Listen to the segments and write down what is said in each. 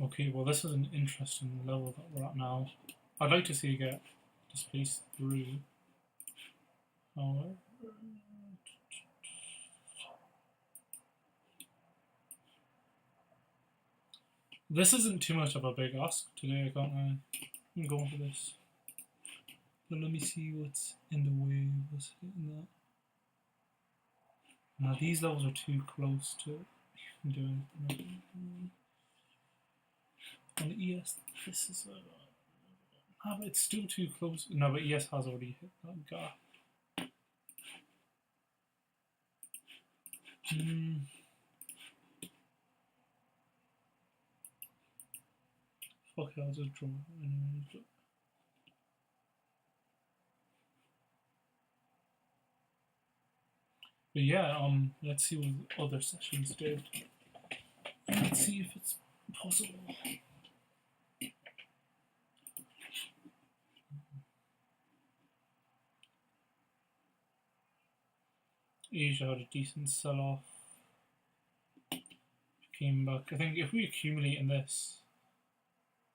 Okay, well this is an interesting level that we're at now. I'd like to see it get displaced through. However, this isn't too much of a big ask today, I can't I'm going for this. But let me see what's in the way of us hitting that. Now these levels are too close to doing anything. On the ES, this is but it's still too close. No, but ES has already hit that gap. Fuck it, I'll just draw it. But yeah, let's see what other sessions did. And let's see if it's possible. Asia had a decent sell-off. Came back. I think if we accumulate in this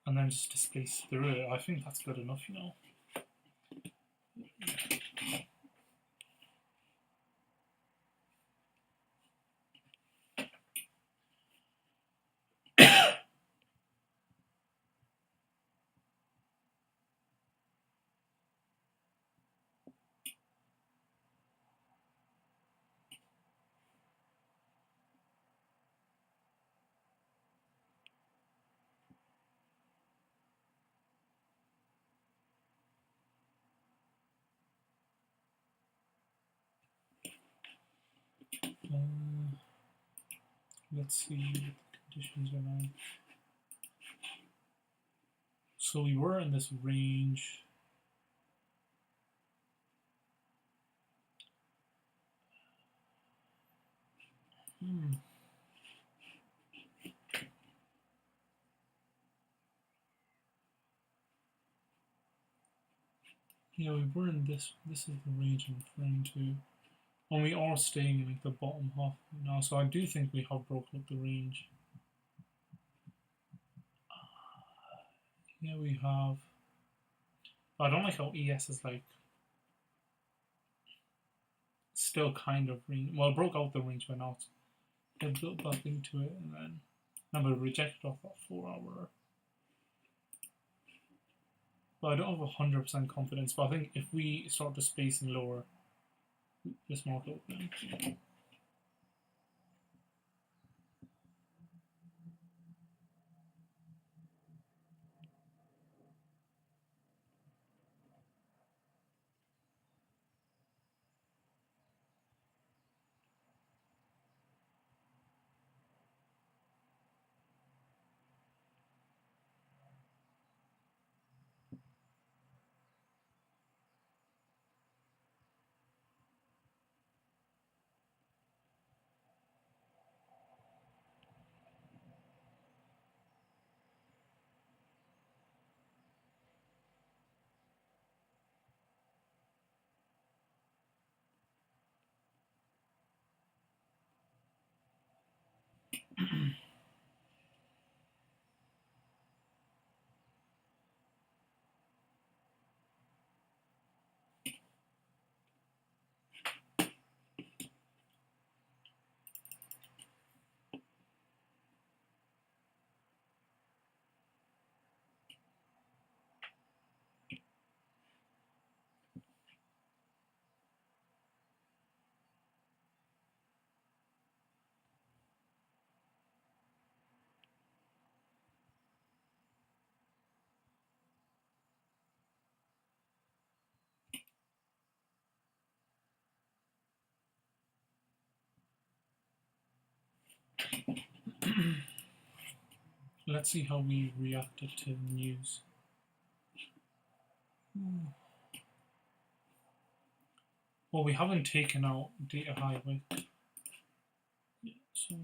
and then just displace through it, I think that's good enough, you know. Let's see what the conditions are now. So we were in this range. Yeah, we were in this. This is the range I'm referring to. And we are staying in like the bottom half now, so I do think we have broken up the range. Yeah, we have. But I don't like how ES is like still kind of range. Well, it broke out the range by now. It built back into it, and then number rejected off that 4-hour. But I don't have 100% confidence. But I think if we start the spacing lower, this market opening. Let's see how we reacted to news. Well, we haven't taken out data high wick. Yeah, so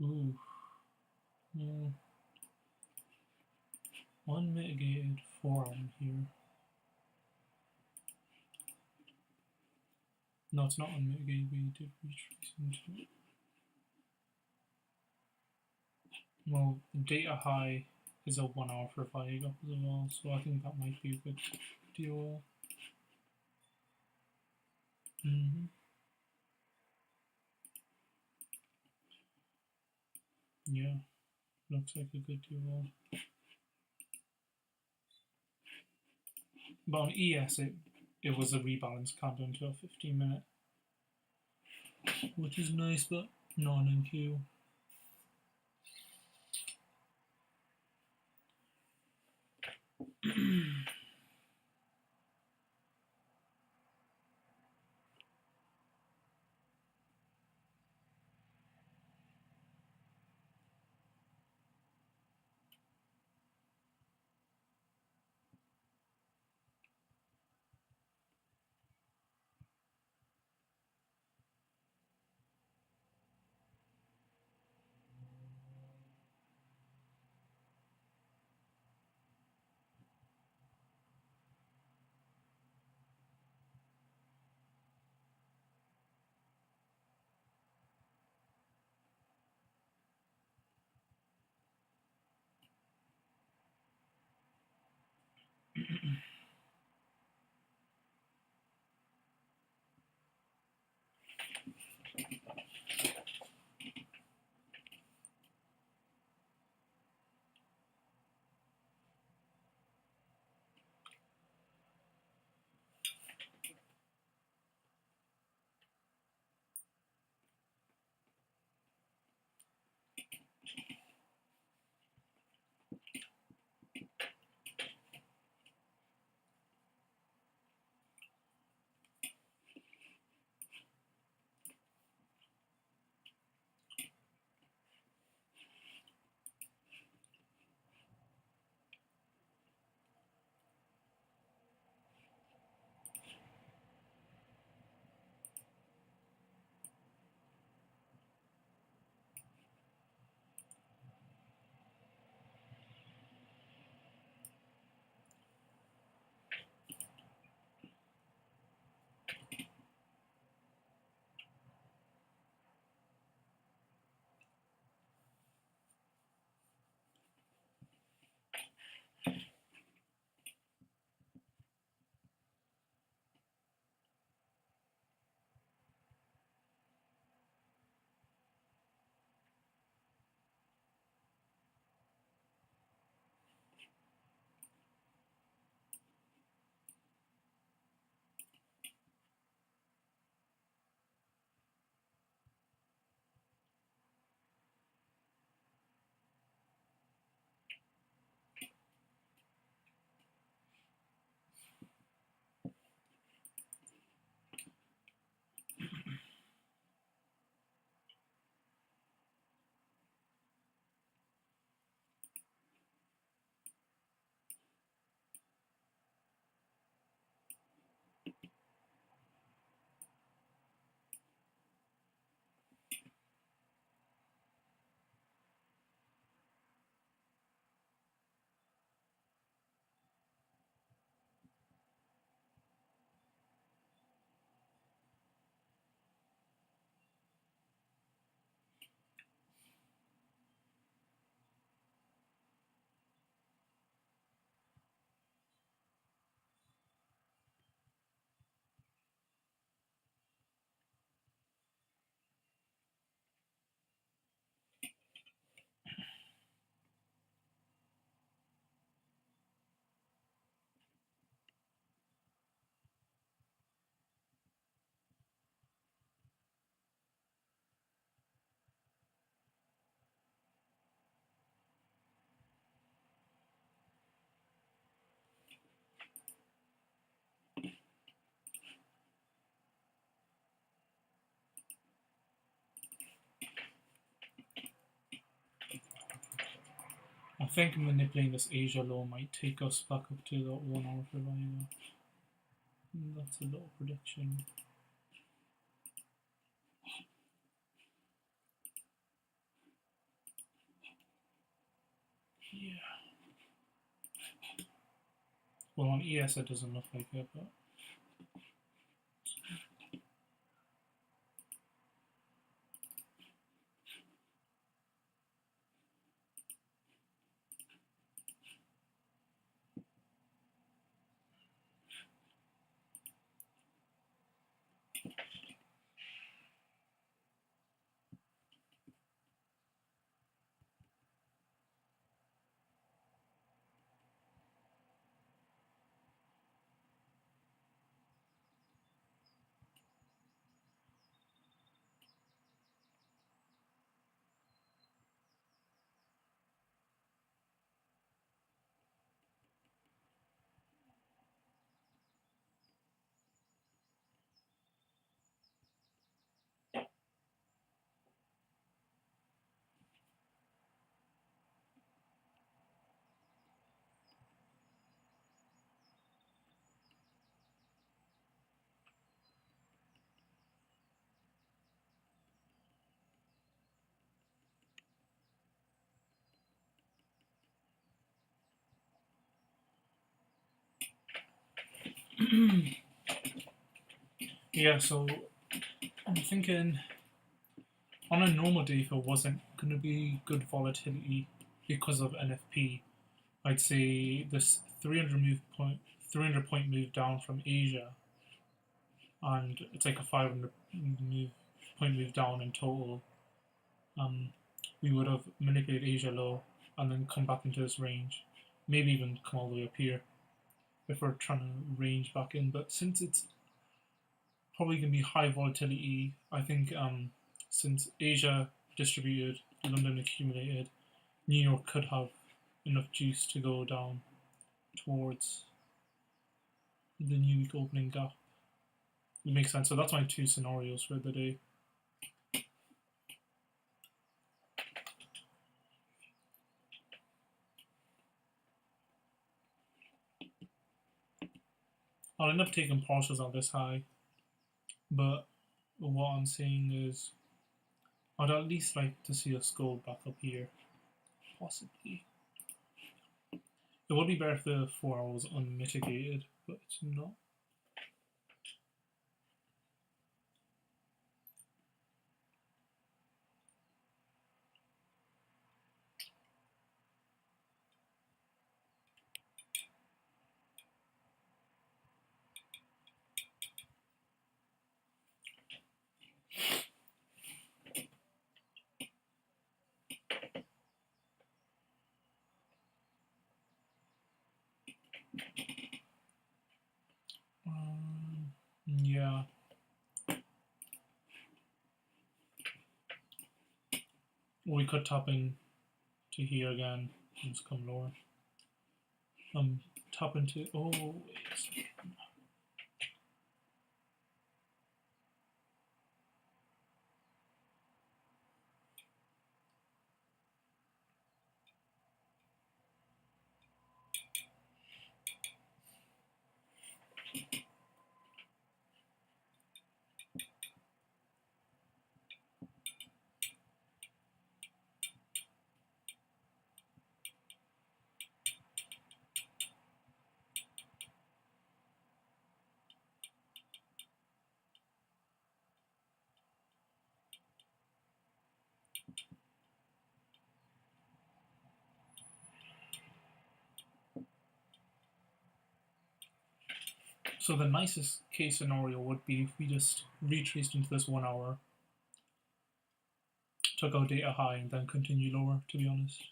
ooh, no. Unmitigated 4-arm here. No, it's not unmitigated. We did retrace into it. Well, data high is a 1 hour for VIG up as well, so I think that might be a good deal. Yeah, looks like a good deal. But on ES, it was a rebalance countdown to a 15-minute, which is nice, but not on NQ. think manipulating this Asia low might take us back up to the 1 hour survivor. That's a little prediction. Yeah. Well, on ES it doesn't look like it, but. Yeah, so I'm thinking on a normal day, if it wasn't going to be good volatility because of NFP, I'd say this 300 point move down from Asia, and it's like a 500 point move down in total. We would have manipulated Asia low and then come back into this range, maybe even come all the way up here if we're trying to range back in. But since it's probably going to be high volatility, I think since Asia distributed, London accumulated, New York could have enough juice to go down towards the new week opening gap. It makes sense. So that's my two scenarios for the day. I'll end up taking partials on this high, but what I'm saying is I'd at least like to see us go back up here, possibly. It would be better if the 4 hour was unmitigated, but it's not. Yeah. We could tap in to here again and just come lower. Tap into. Oh, wait a second. So the nicest case scenario would be if we just retraced into this 1 hour, took out data high, and then continue lower, to be honest.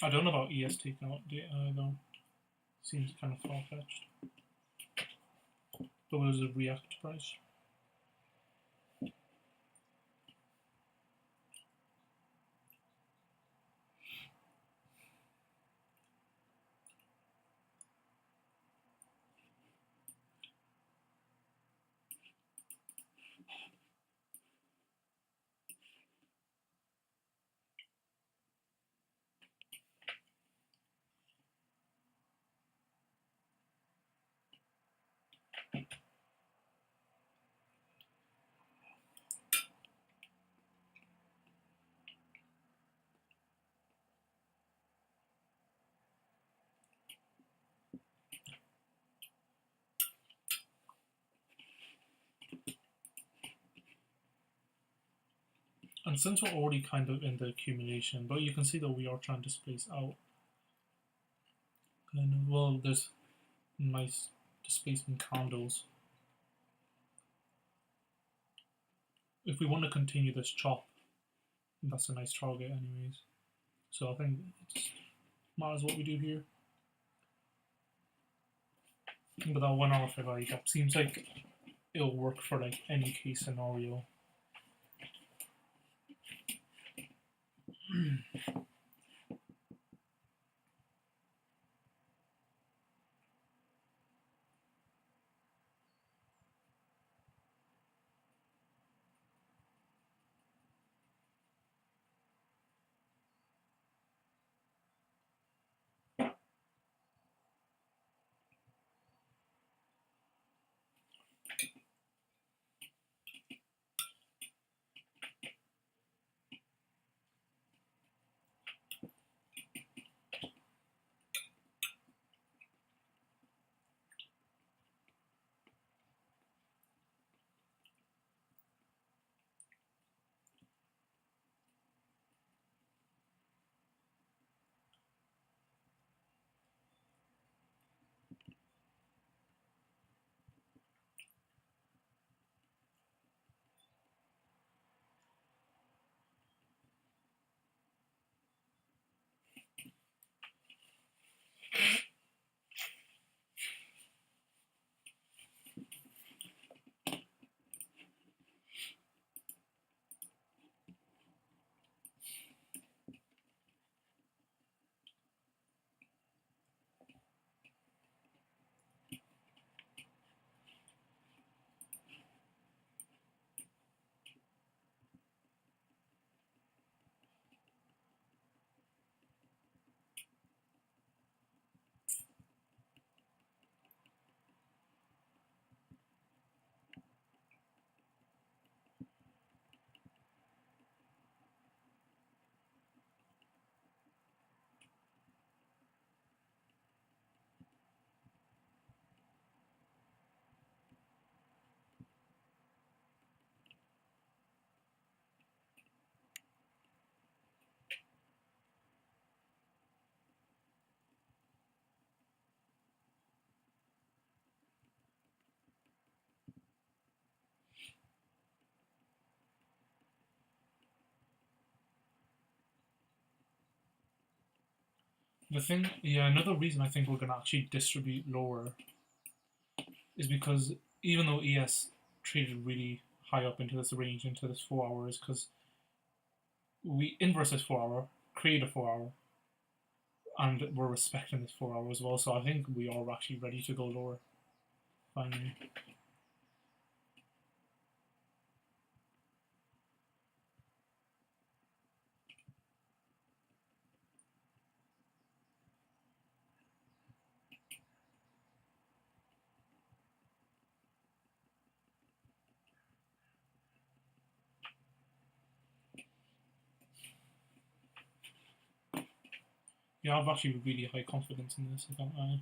I don't know about ES taking out data though. Seems kind of far-fetched. But what is the react price? And since we're already kind of in the accumulation, but you can see that we are trying to space out. And well, there's nice displacement candles. If we want to continue this chop, that's a nice target anyways. So I think it matters what we do here. But that 1 hour fair value gap seems like it'll work for like any case scenario. The thing, yeah, another reason I think we're going to actually distribute lower is because even though ES traded really high up into this range, into this 4 hours, because we inverse this 4 hour, create a 4 hour, and we're respecting this 4 hour as well. So I think we are actually ready to go lower finally. Yeah, I've actually really high confidence in this, I can't lie.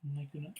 My goodness.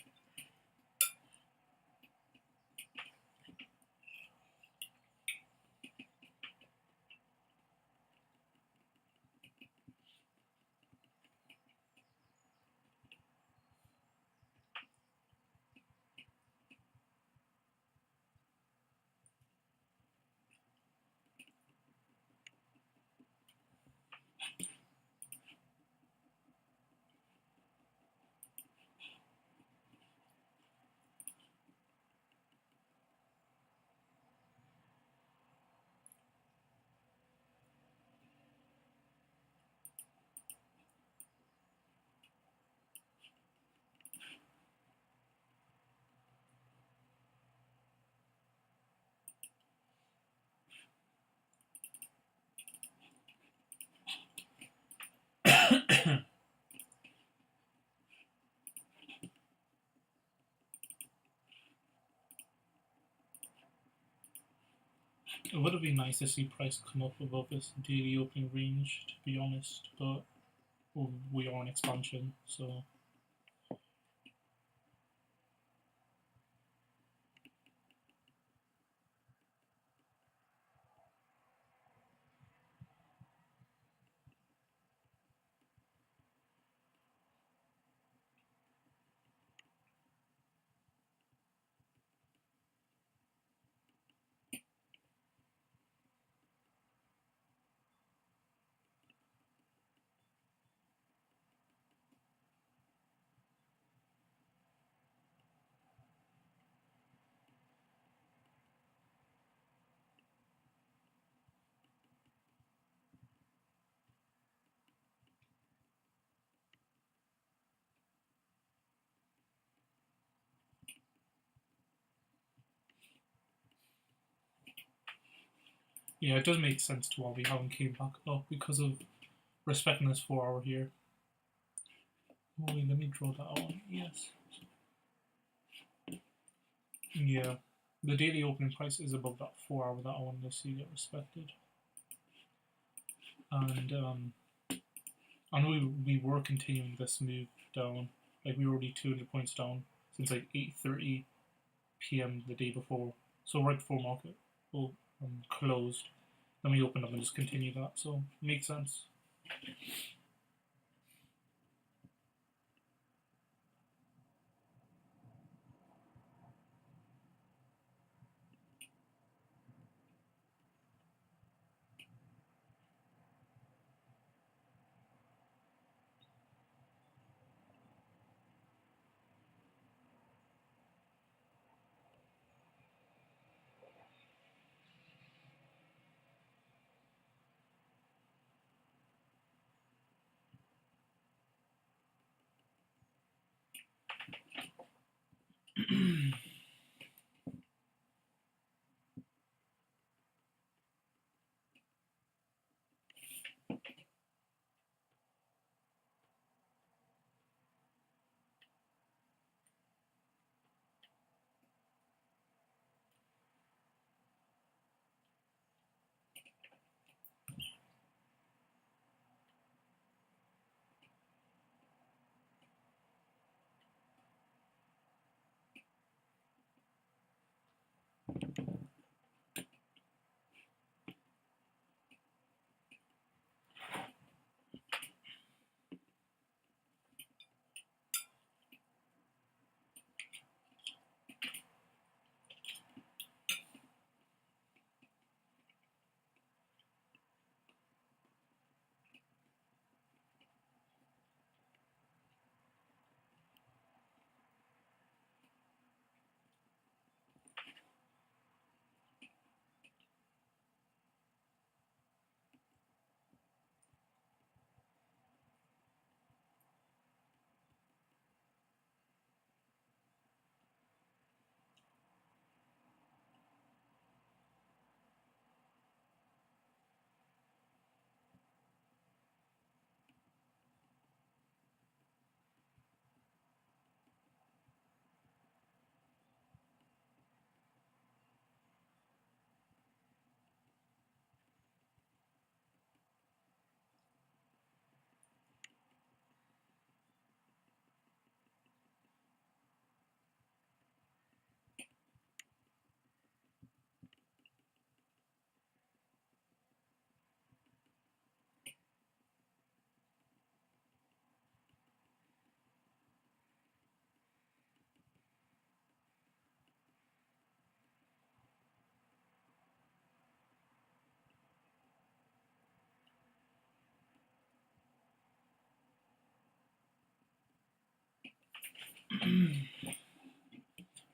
It would have been nice to see price come up above this daily opening range, to be honest, but we are in expansion, so Yeah, it does make sense to why we haven't came back up because of respecting this 4 hour here. Oh, wait, let me draw that out. Yes. Yeah. The daily opening price is above that 4 hour that I wanted to see get respected. And I know we were continuing this move down. Like we were already 200 points down since like 8:30 p.m. the day before. So right before market closed. Then we opened up and just continued that. So makes sense.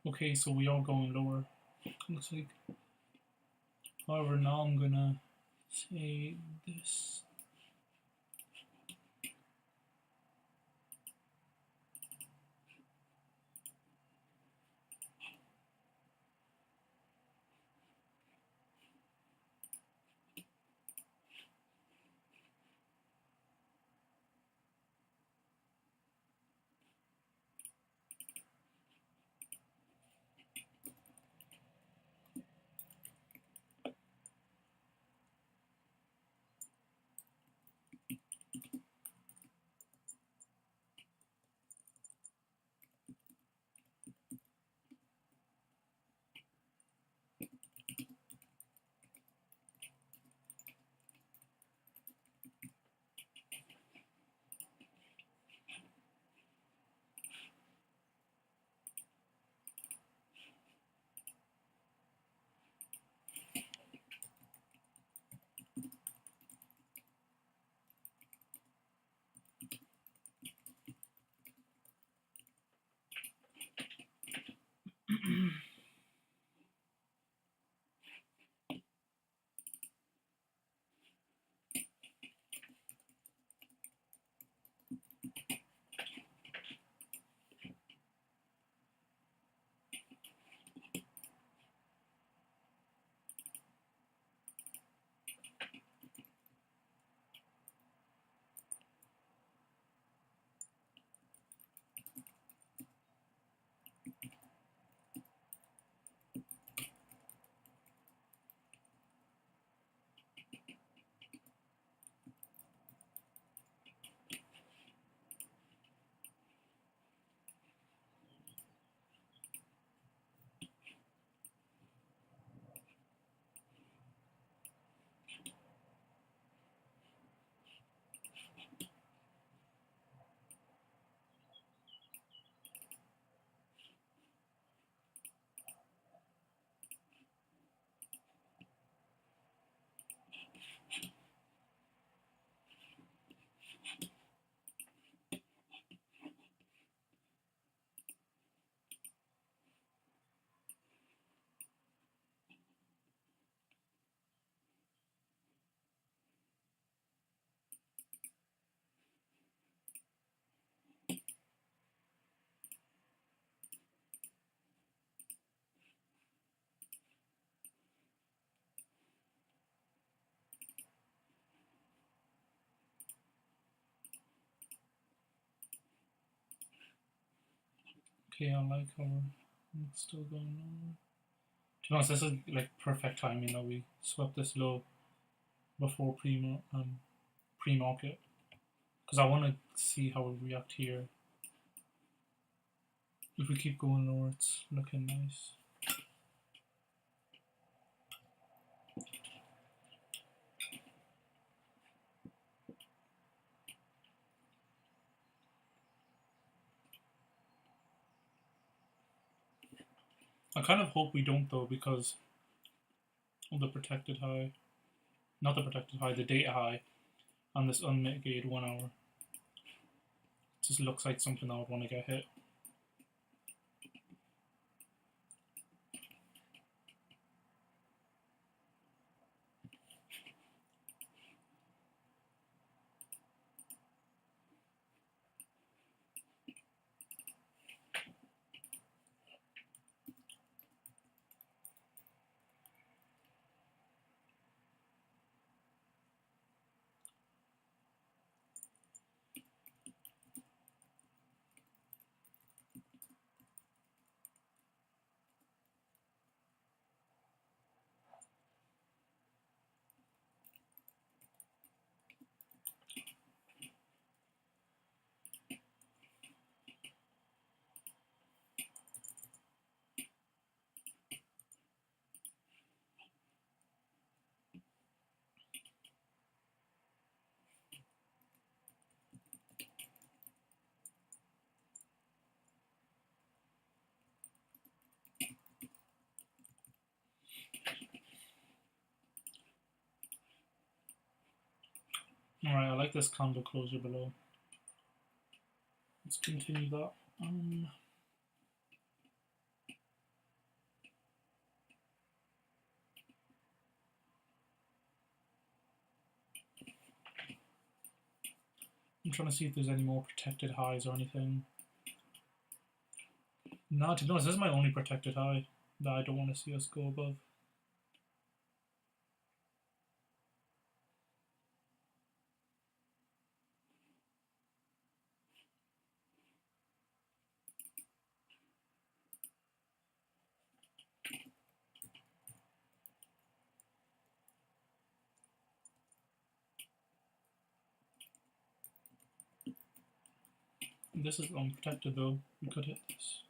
Okay, so we are going lower. Looks like. However, now I'm gonna say this. Okay, I like how it's still going on. To be honest, this is like perfect timing that we swept this low before pre-market, because I want to see how we react here. If we keep going lower, it's looking nice. I kind of hope we don't though, because of the protected high, not the protected high, the data high, and this unmitigated 1 hour. It just looks like something I would want to get hit. Alright, I like this candle closure below. Let's continue that. I'm trying to see if there's any more protected highs or anything. No, to be honest, this is my only protected high that I don't want to see us go above. This is unprotected though, we could hit this.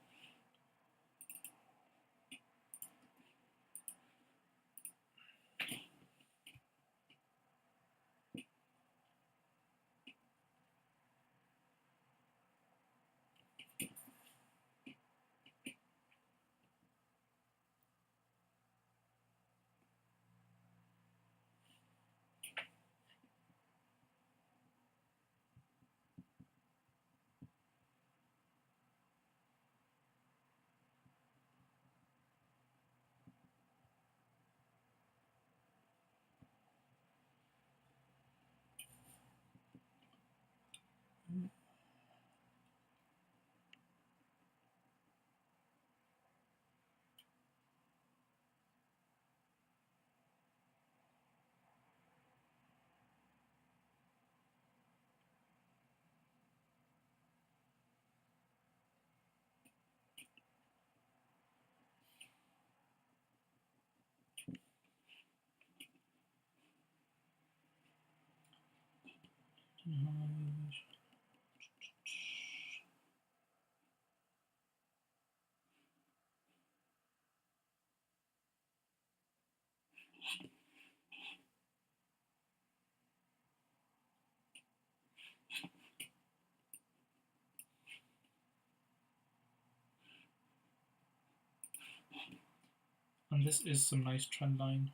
And this is some nice trend line,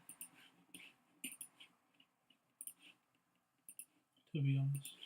to be honest.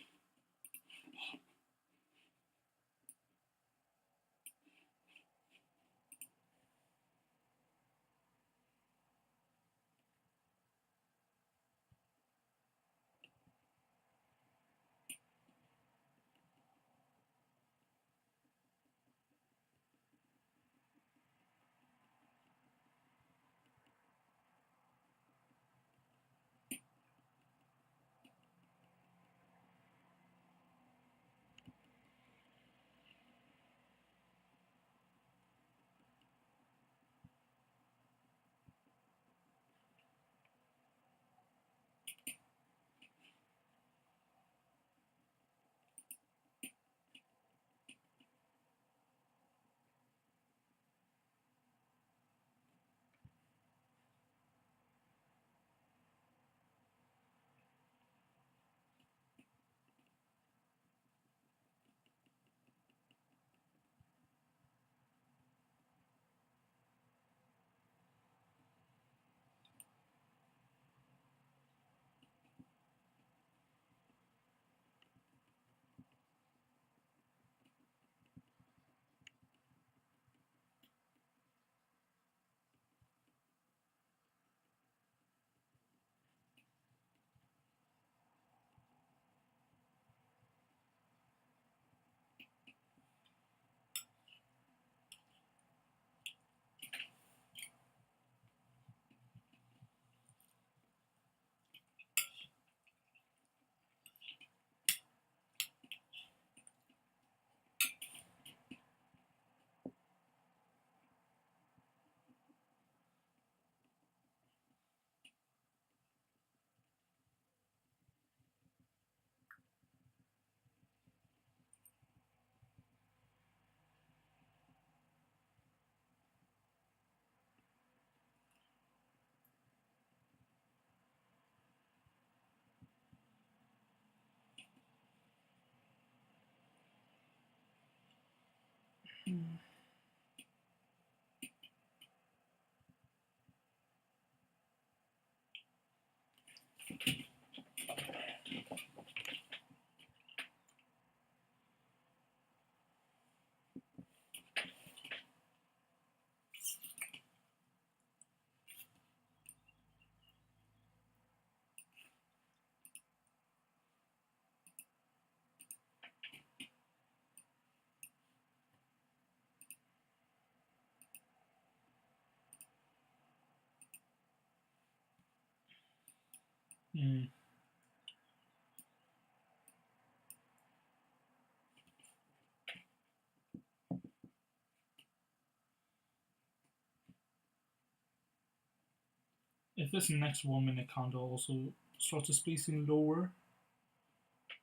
If this next 1 minute candle also starts a spacing lower,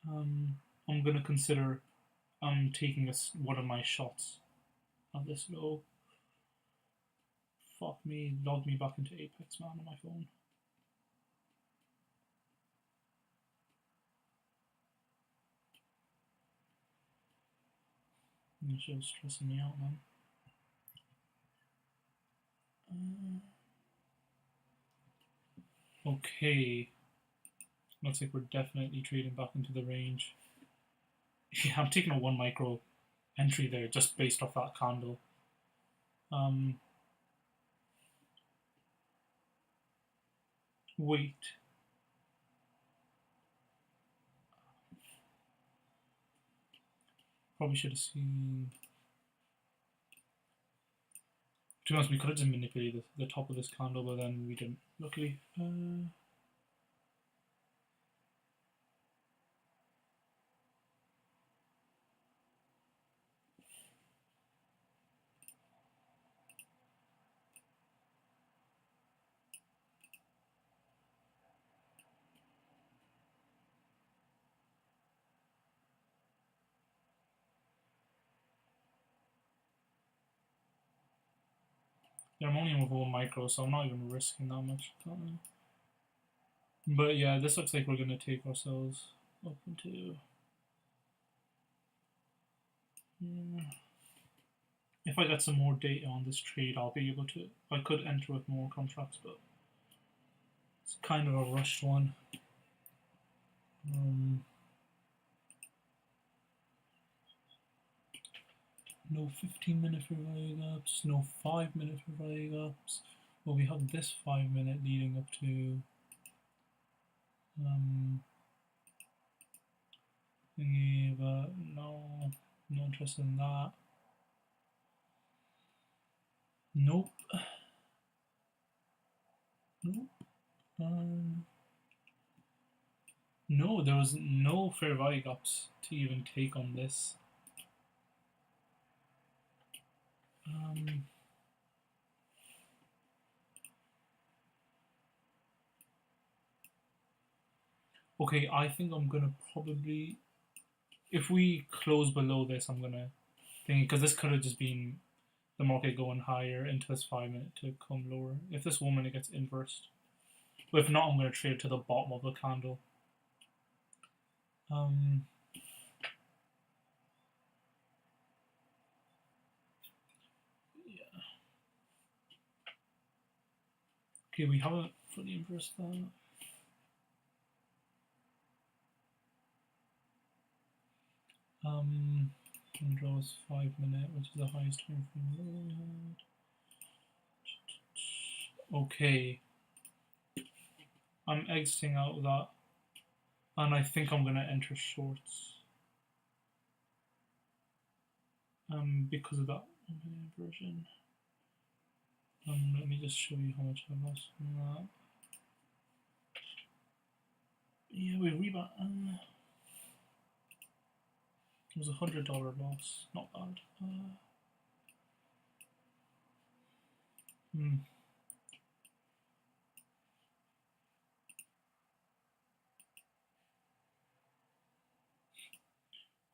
I'm gonna consider taking one of my shots at this low. Fuck me, log me back into Apex, man, on my phone. It's just stressing me out, man. Okay. Looks like we're definitely trading back into the range. Yeah, I'm taking a 1 micro entry there just based off that candle. Wait. Probably should have seen. To be honest, we could have just manipulated the top of this candle, but then we didn't. Luckily. Yeah, I'm only with 1 micro, so I'm not even risking that much. But yeah, this looks like we're going to take ourselves up into. If I get some more data on this trade, I'll be able to. I could enter with more contracts, but it's kind of a rushed one. No 15-minute for value gaps, no 5-minute for value gaps. Well, we have this 5-minute leading up to thingy, but no, not interested in that. Nope. Nope. No, there was no fair value gaps to even take on this. Okay, I think I'm gonna probably, if we close below this, I'm gonna think, because this could have just been the market going higher into this 5-minute to come lower. If this 1 minute gets inversed, but if not, I'm gonna trade to the bottom of the candle. Yeah. Okay, we haven't fully inversed that. Draws 5-minute, which is the highest time frame. Okay. I'm exiting out of that, and I think I'm gonna enter shorts. Because of that inversion. Let me just show you how much I lost from that. Yeah, we rebound. It was $100 loss. Not bad.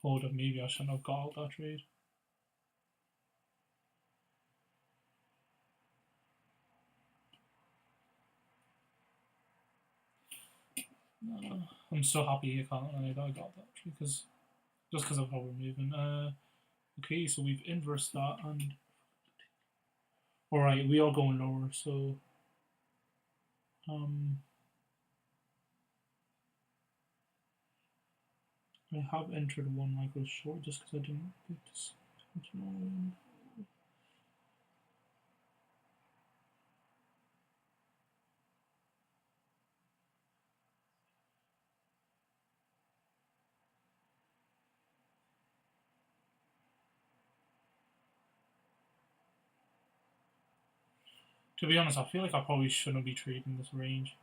Hold up, maybe I shouldn't have got out that trade. I'm so happy I got that trade, just because of how we're moving. Okay, so we've inversed that, and alright, we are going lower, so I have entered one micro short just because I didn't get this. To be honest, I feel like I probably shouldn't be trading this range.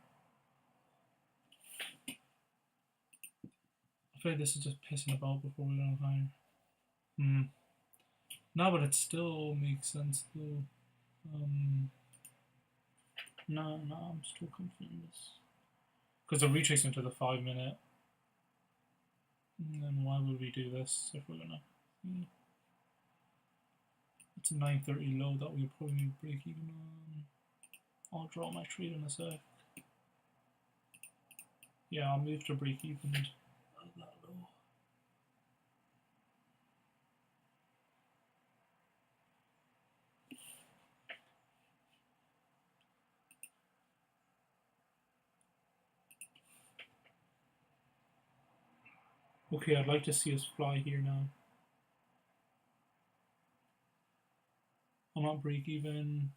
I feel like this is just pissing about before we go higher. No, but it still makes sense though. No, I'm still confident in this. Because they're retracing to the 5 minute. And then why would we do this if we're gonna... It's a 930 low that we'll probably break even on. I'll draw my trade in a sec. Yeah, I'll move to break even at that low. Okay, I'd like to see us fly here now. I'm at break even.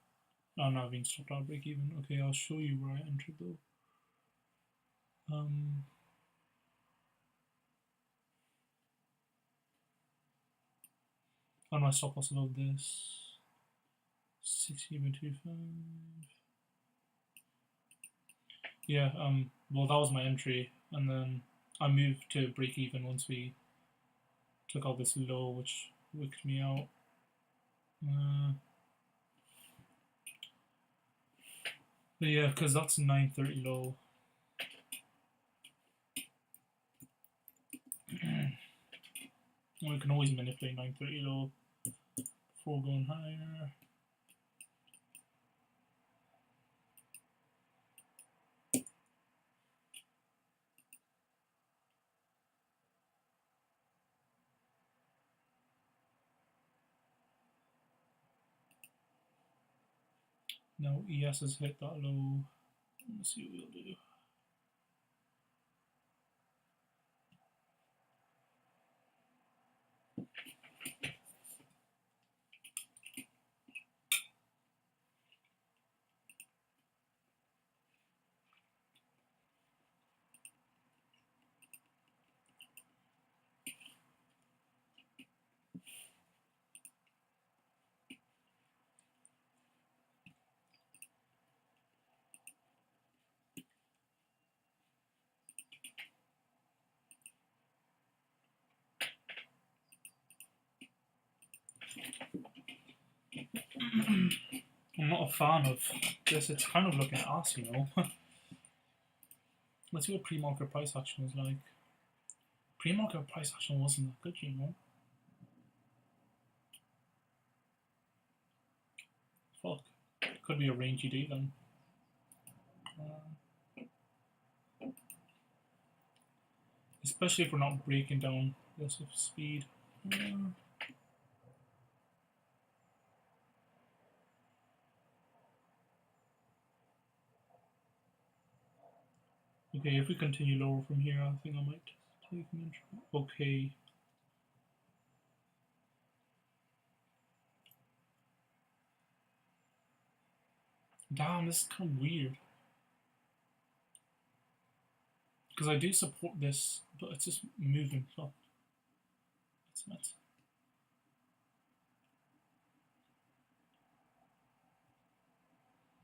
No, I'm not being stopped at break even. Okay, I'll show you where I entered though. And my stop loss above this. 60.25. Yeah, well that was my entry, and then I moved to break even once we took out this low, which wicked me out. But yeah, because that's 930 low. We can always manipulate 930 low before going higher. Now ES has hit that low. Let's see what we'll do. I'm not a fan of this. It's kind of looking ass, you know. Let's see what pre-market price action is like. Pre-market price action wasn't that good, you know. Fuck. Could be a rangy day then. Especially if we're not breaking down this with speed. Okay, if we continue lower from here, I think I might take an entry. Okay. Damn, this is kind of weird. Because I do support this, but it's just moving. Fuck. It's nuts.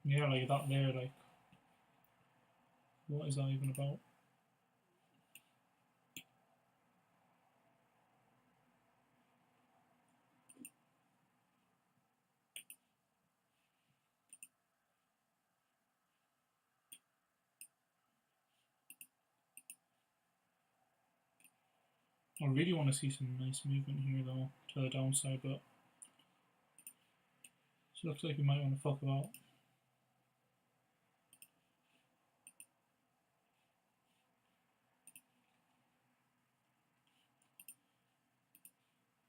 Yeah, like that there, like. What is that even about? I really want to see some nice movement here though, to the downside, but it looks like we might want to fuck about.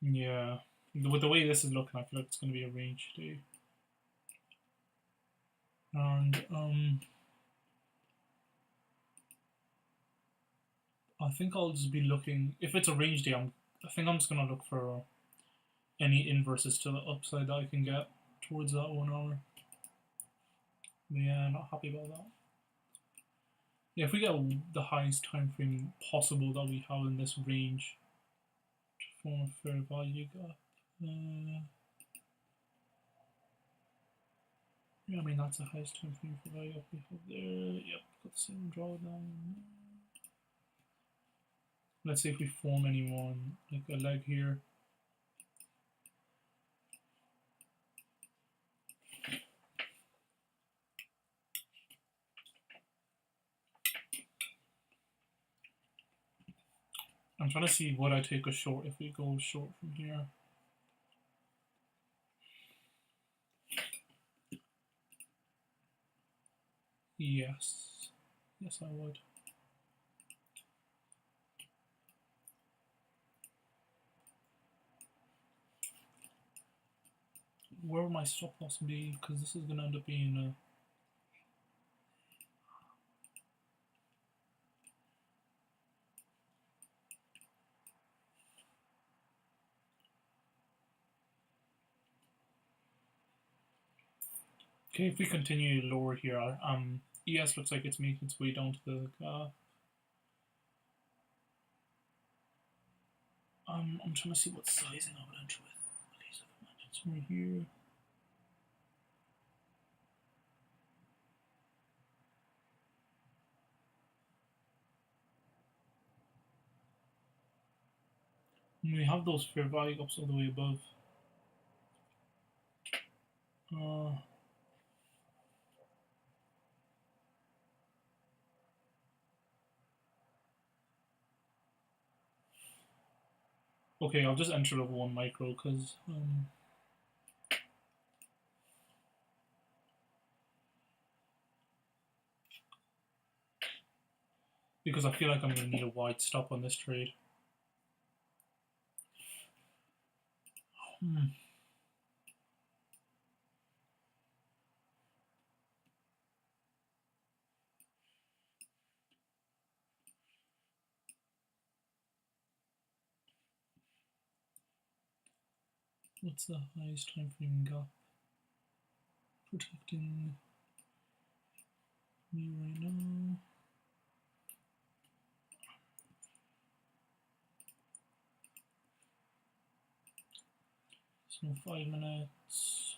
Yeah, With the way this is looking, I feel like it's going to be a range day. And I think I'll just be looking. If it's a range day, I think I'm just going to look for any inverses to the upside that I can get towards that 1 hour. But yeah, I'm not happy about that. Yeah, if we get the highest time frame possible that we have in this range to form a fair value gap. Yeah, I mean that's the highest time frame for value gap we have there. Yep, got the same drawdown. Let's see if we form anyone like a leg here. I'm trying to see would I take a short if we go short from here. Yes. Yes, I would. Where would my stop loss be? Because this is going to end up being a... Okay, if we continue lower here, ES looks like it's making its way down to the gap. I'm trying to see what sizing I would enter with. Please, I've imagined somewhere here. And we have those fair value gaps all the way above. Okay, I'll just enter level 1 micro because I feel like I'm going to need a wide stop on this trade. What's the highest time frame gap protecting me right now? So 5 minutes.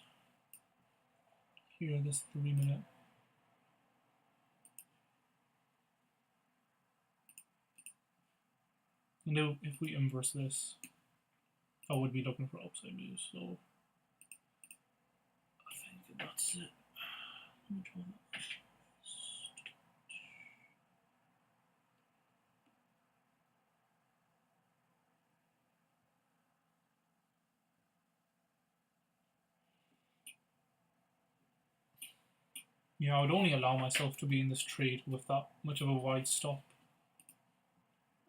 Here, this 3 minute. And if we inverse this, I would be looking for upside moves. So I think that's it. Yeah, I would only allow myself to be in this trade with that much of a wide stop.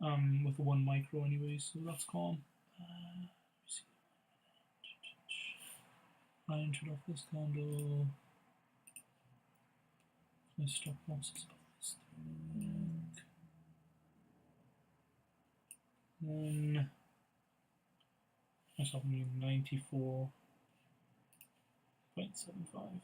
With 1 micro anyway, so that's calm. I entered off this candle. My stop loss is above this thing. Then that's happening 94.75.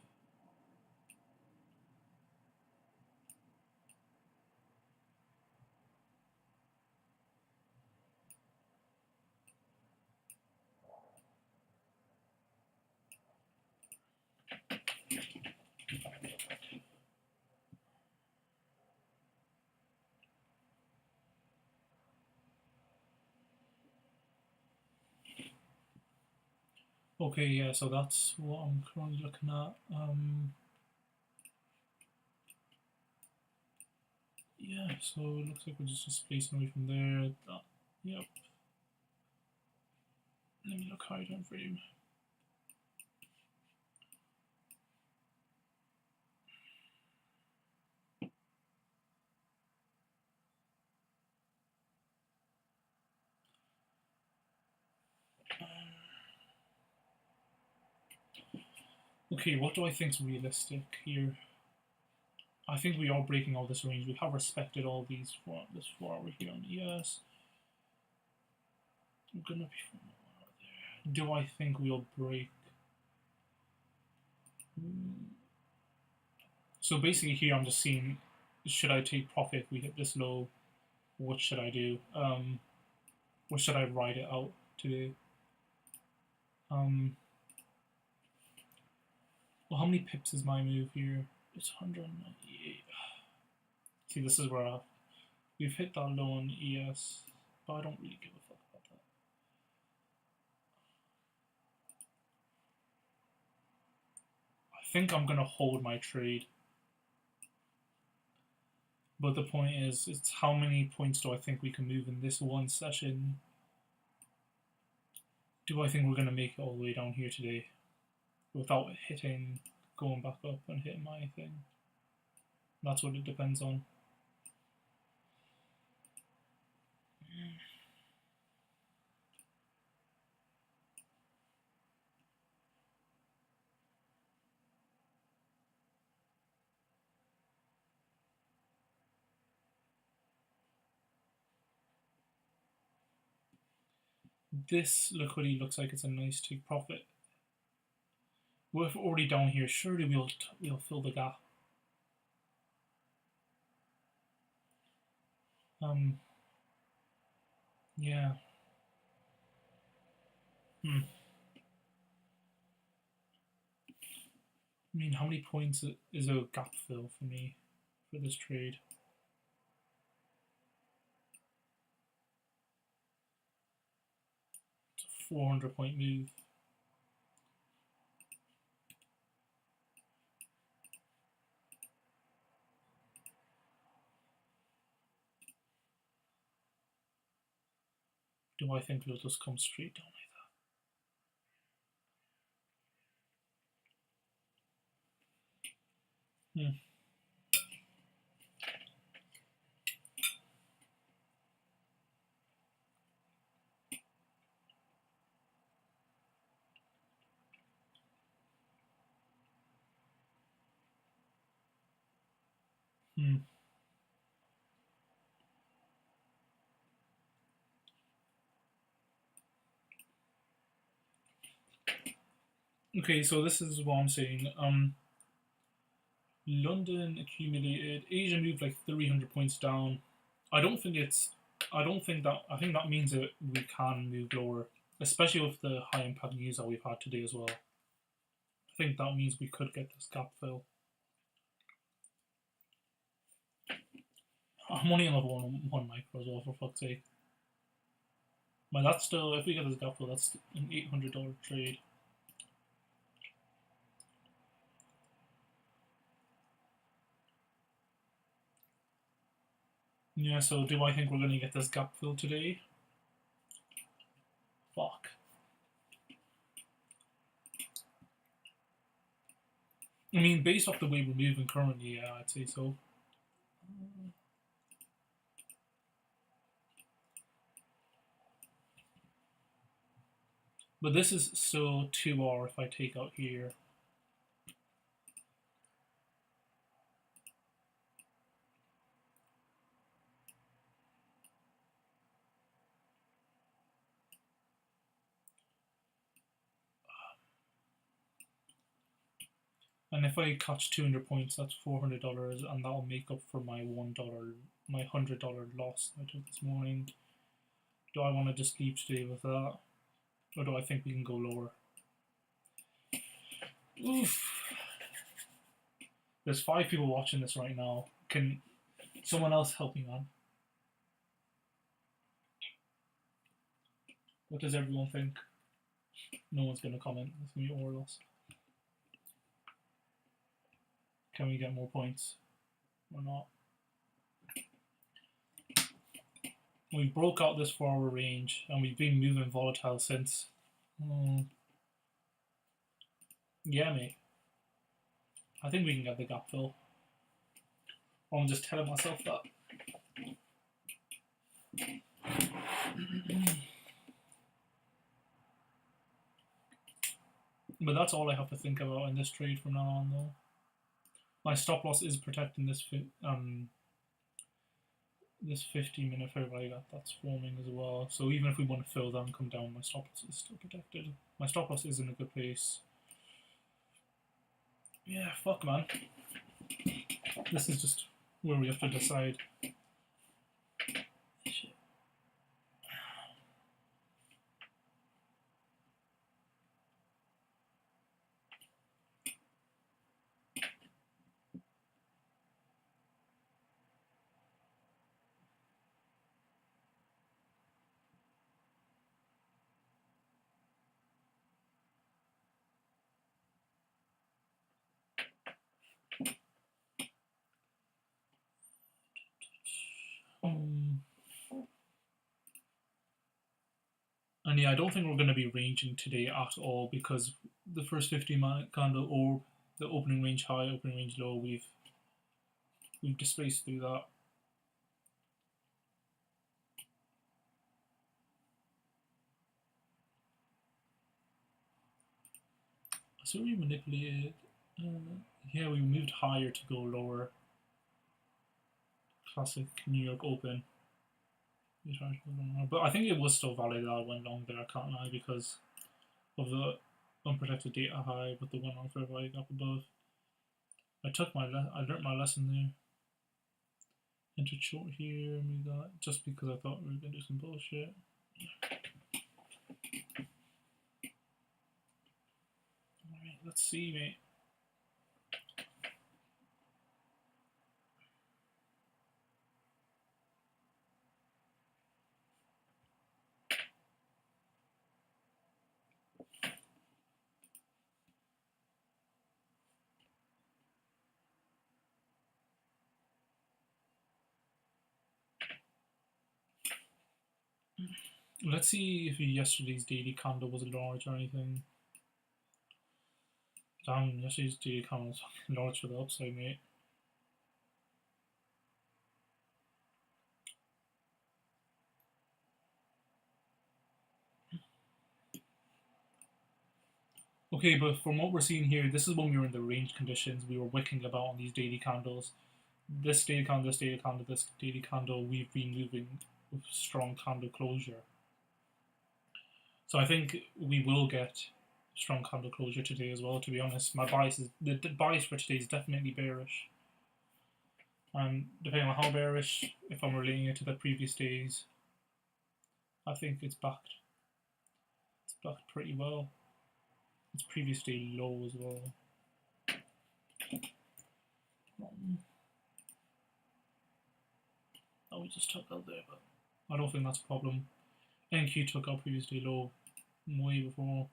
Okay, yeah, so that's what I'm currently looking at. Yeah, so it looks like we're just displacing away from there. Yep. Let me look high time frame. Okay, what do I think is realistic here? I think we are breaking all this range. We have respected all these for this 4 hour here on ES. I'm gonna be from there. Do I think we'll break? So basically here I'm just seeing, should I take profit if we hit this low? What should I do? Or should I ride it out today? Well, how many pips is my move here? It's 198. See, this is where we've hit that low on ES, but I don't really give a fuck about that. I think I'm gonna hold my trade. But the point is, it's how many points do I think we can move in this one session? Do I think we're going to make it all the way down here today without hitting, going back up and hitting my thing? That's what it depends on. This liquidity looks like it's a nice take profit. We're already down here. Surely we'll fill the gap. Yeah. I mean, how many points is a gap fill for me for this trade? It's a 400-point move. Do I think it'll just come straight down like that? Okay, so this is what I'm saying. London accumulated. Asia moved like 300 points down. I don't think it's. I don't think that. I think that means that we can move lower, especially with the high impact news that we've had today as well. I think that means we could get this gap fill. I'm only on level one micro as well, for fuck's sake. But that's still, if we get this gap fill, that's an $800 trade. Yeah, so do I think we're going to get this gap fill today? Fuck. I mean, based off the way we're moving currently, yeah, I'd say so. But this is still 2R if I take out here. And if I catch 200 points, that's $400, and that'll make up for my my $100 loss I took this morning. Do I want to just leave today with that, or do I think we can go lower? Oof. There's 5 people watching this right now. Can someone else help me, man? What does everyone think? No one's gonna comment. It's gonna be Orlos. Can we get more points or not? We broke out this 4 hour range and we've been moving volatile since. Yeah, mate. I think we can get the gap fill. Or I'm just telling myself that. But that's all I have to think about in this trade from now on, though. My stop loss is protecting this 15-minute fair value gap that's forming as well. So even if we want to fill that and come down, my stop loss is still protected. My stop loss is in a good place. Yeah, fuck, man. This is just where we have to decide. Shit. And yeah, I don't think we're going to be ranging today at all because the first 50-minute candle or the opening range high, opening range low, we've displaced through that. So we manipulated. Yeah, we moved higher to go lower. Classic New York Open. But I think it was still valid that I went long there, I can't lie, because of the unprotected data high with the 1 on fair value gap above. I learned my lesson there. Entered short here, move that, just because I thought we were going to do some bullshit. Alright, let's see, mate. Let's see if yesterday's daily candle was large or anything. Damn, yesterday's daily candle was large for the upside, mate. Okay, but from what we're seeing here, this is when we were in the range conditions. We were wicking about on these daily candles. This daily candle, this daily candle, this daily candle, we've been moving with strong candle closure. So I think we will get strong candle closure today as well, to be honest. My bias is, the bias for today is definitely bearish. And depending on how bearish, if I'm relating it to the previous days, I think it's backed. It's backed pretty well. It's previous day low as well. That we just took out there, but I don't think that's a problem. NQ took out previous day low way before.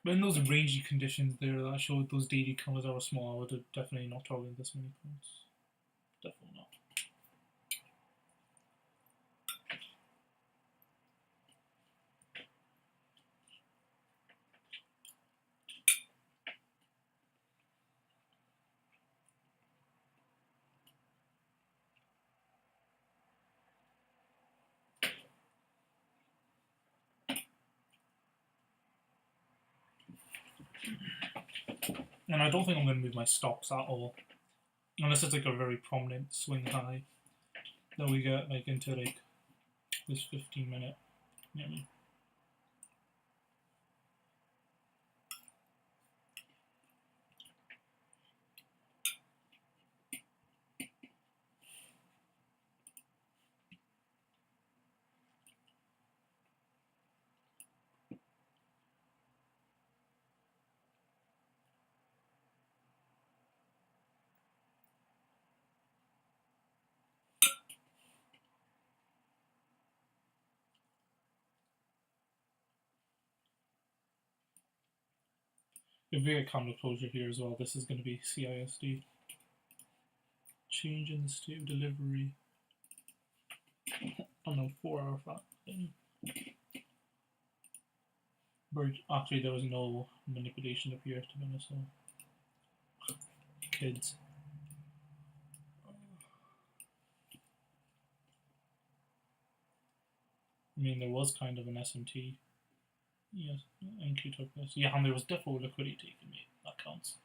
But in those rangy conditions there that showed those daily colours are small, I would have definitely not targeted this many points. Definitely not. And I don't think I'm going to move my stops at all. Unless it's like a very prominent swing high that we get like into like this 15-minute. You know what I mean? If we get candle closure here as well, this is going to be CISD. Change in the state of delivery. On the 4 hour flat thing. But actually, there was no manipulation up here, to be honest. So, kids. I mean, there was kind of an SMT. Yes, NQ took this. Yeah, and there was definitely liquidity taken, mate. That counts.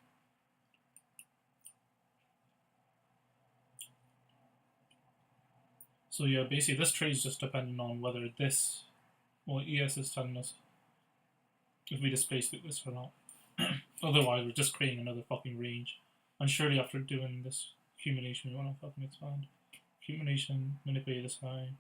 So yeah, basically this trade is just dependent on whether this, well, ES is telling us if we displace this or not. Otherwise, we're just creating another fucking range. And surely after doing this accumulation, we want to fucking expand. Accumulation, manipulate this high.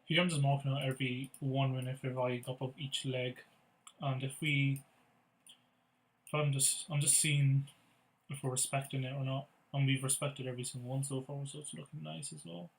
Here I'm just marking out every 1 minute if I up of each leg, and if I'm just seeing if we're respecting it or not, and we've respected every single one so far, so it's looking nice as well.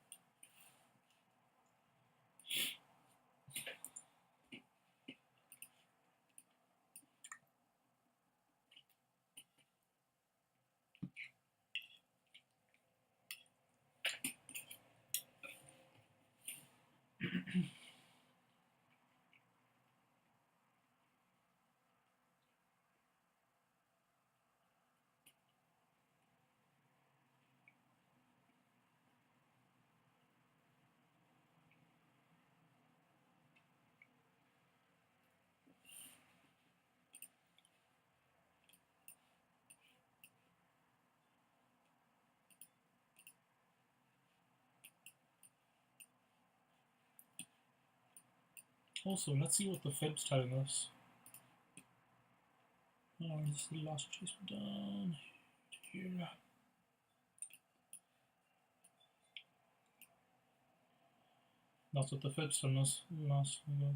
Also, let's see what the Fib's telling us. Oh, this is the last chase done here. That's what the Fib's telling us last ago.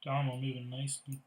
Damn, I'm moving nicely.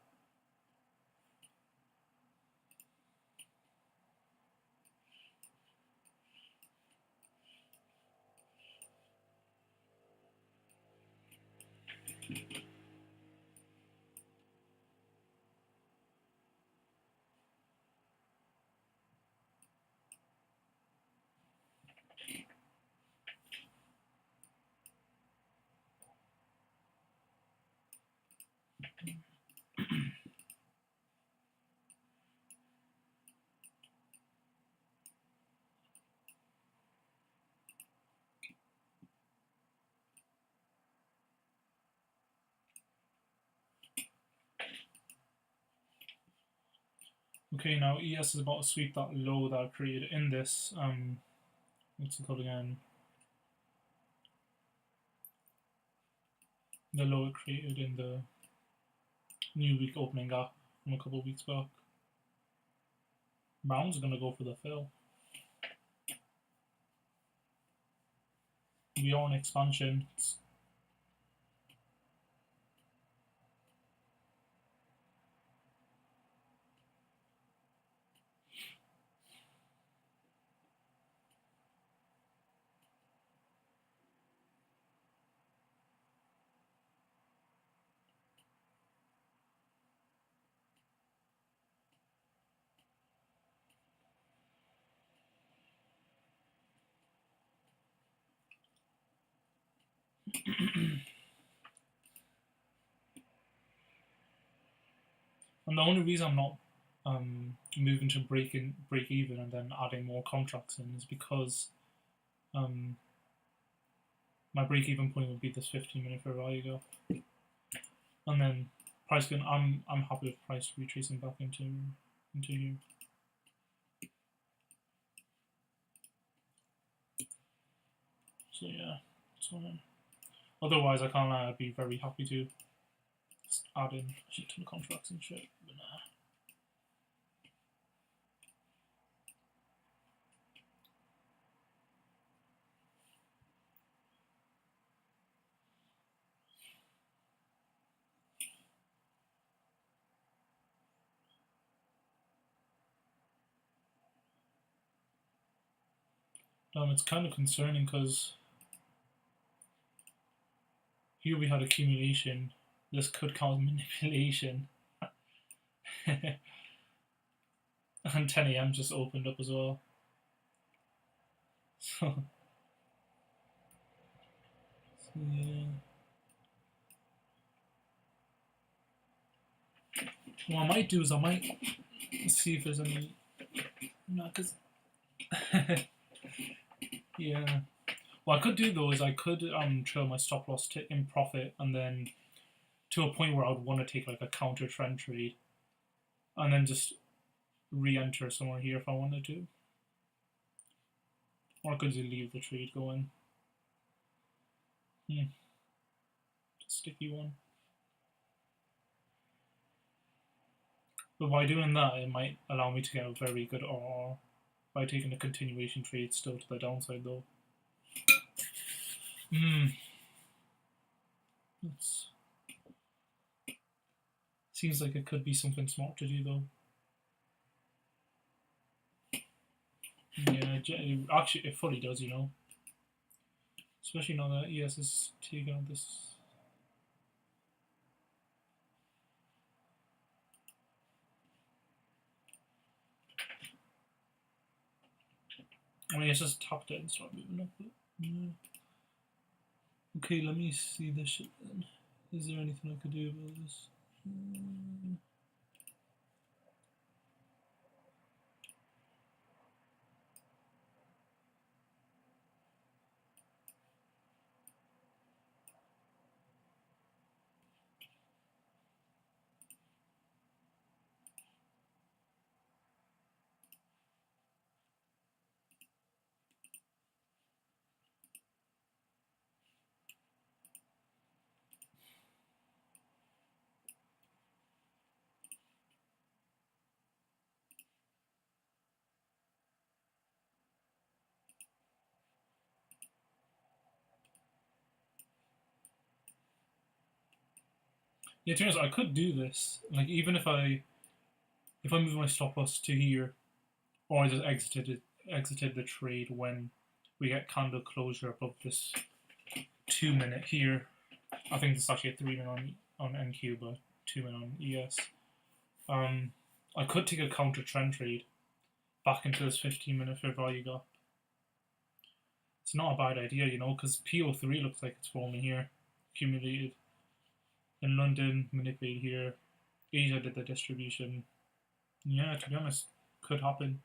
Okay, now ES is about to sweep that low that I created in this. What's it called again? The low it created in the new week opening gap from a couple of weeks back. Brown's gonna go for the fill. We are on expansion. And the only reason I'm not moving to break even and then adding more contracts in is because um, my break even point would be this 15-minute fair value gap, and then price can I'm happy with price retracing back into here. So yeah, so otherwise I can't lie, I'd be very happy to add in a shit ton of contracts and shit, but nah. It's kind of concerning because here we had accumulation. This could cause manipulation. And 10 a.m. just opened up as well. So yeah. What I might do is I might see if there's any. No, because. Yeah. What I could do though is I could trail my stop loss in profit and then to a point where I would want to take like a counter trend trade and then just re-enter somewhere here if I wanted to. Or I could just leave the trade going. Sticky one. But by doing that, it might allow me to get a very good RR by taking a continuation trade still to the downside though. That's... Seems like it could be something smart to do though. Yeah, actually it fully does, you know. Especially now that ES is taking on this. I mean, it's just tapped it and start moving up. But, yeah. Okay, let me see this shit then. Is there anything I could do about this? Yeah, to be honest, I could do this. Like even if I move my stop loss to here, or I just exited the trade when we get candle closure above this 2-minute here. I think this is actually a 3-minute on NQ, but 2-minute on ES. I could take a counter trend trade back into this 15-minute fair value gap. It's not a bad idea, you know, because PO3 looks like it's forming here, accumulated. In London, manipulated here. Asia did the distribution. Yeah, to be honest, could happen.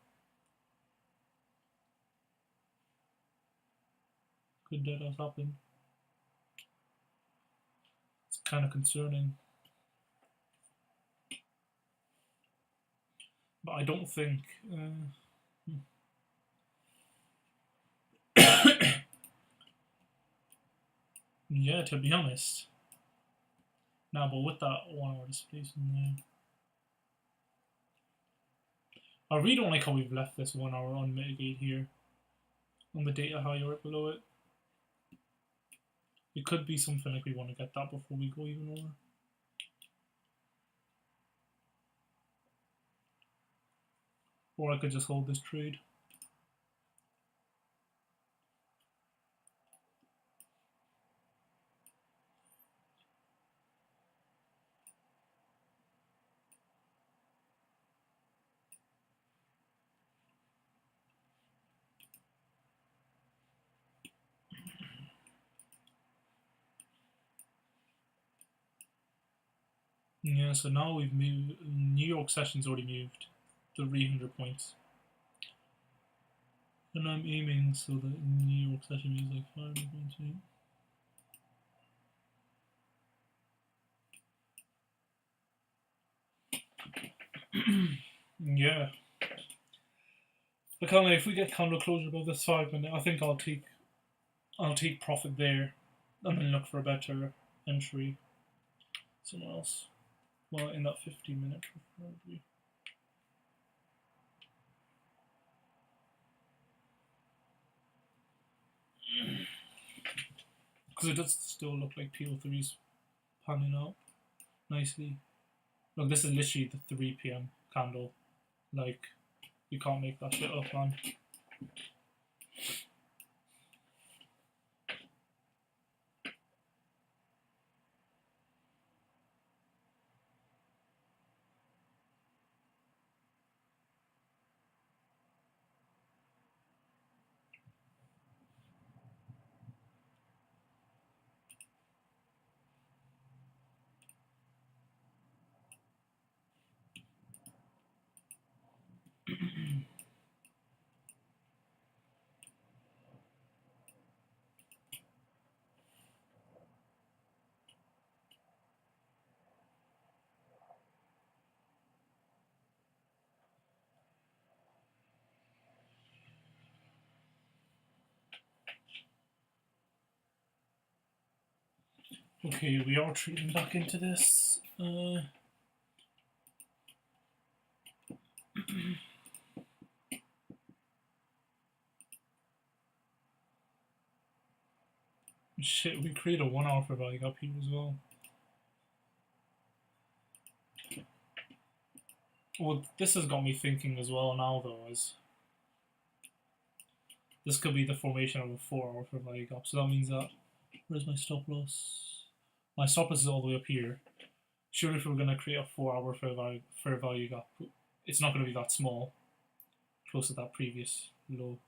Could that has happened. It's kind of concerning. But I don't think. Yeah, to be honest. Now, but with that 1 hour displacement there. I really don't like how we've left this 1 hour unmitigated here. On the data high right below it. It could be something like we want to get that before we go even lower. Or I could just hold this trade. Yeah, so now we've moved. New York session's already moved 300 points. And I'm aiming so that New York session moves like 500 points. Yeah. But kind of if we get candle closure above this 5 minute, I think I'll take profit there and then look for a better entry somewhere else. Well, in that 50-minute preferably. Because it does still look like PO3's panning out nicely. Look, this is literally the 3 p.m. candle. Like, you can't make that shit up, man. Okay, we are trading back into this. Shit, we create a 1 hour for value up here as well. Well, this has got me thinking as well now, though, is this could be the formation of a 4 hour for value gap. So that means that, where's my stop loss? My stop loss is all the way up here. Surely if we're going to create a 4 hour fair value gap, it's not going to be that small, close to that previous low,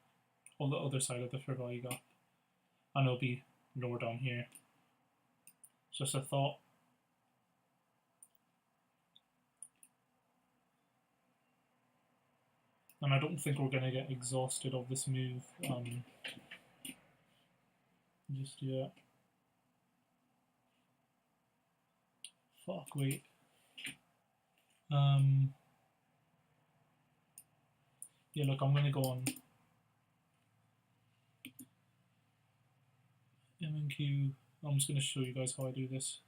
on the other side of the fair value gap. And it'll be lower down here. Just a thought. And I don't think we're going to get exhausted of this move just yet. Fuck, wait. Yeah, look, I'm going to go on M&Q. I'm just going to show you guys how I do this.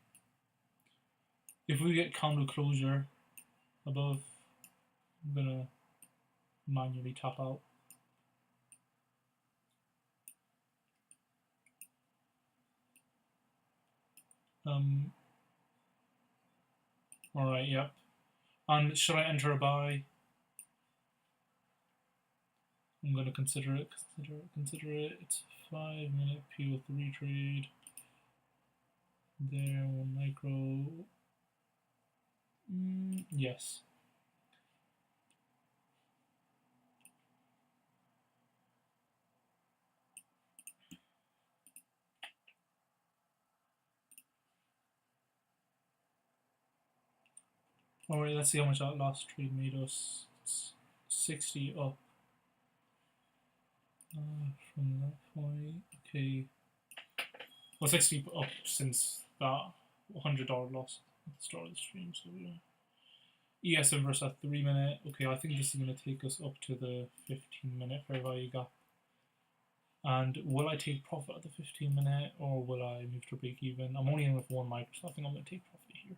If we get candle closure above, I'm going to manually tap out. Alright, yep. And should I enter a buy? I'm going to consider it. It's a 5-minute PO3 trade. There, 1 micro. Yes. Alright, let's see how much that last trade made us. It's 60 up from that point. Okay. Well, 60 up since that $100 loss at the start of the stream. So yeah. ES inverse at 3 minute. Okay, I think this is going to take us up to the 15-minute fair value gap. And will I take profit at the 15-minute, or will I move to break even? I'm only in with 1 micro, so I think I'm going to take profit here.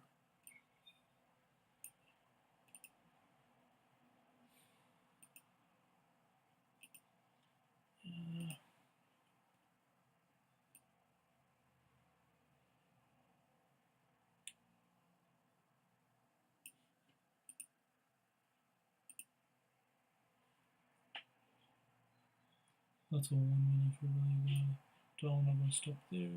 That's a 1 minute fair value down. I'm going to stop there.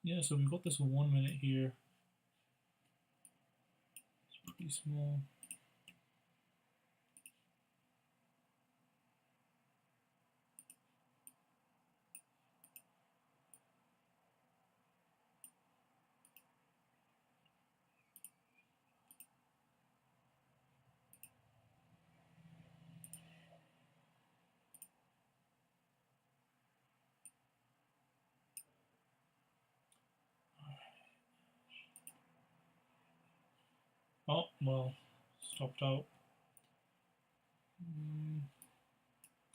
Yeah, so we've got this 1 minute here. It's pretty small. Oh, well, stopped out.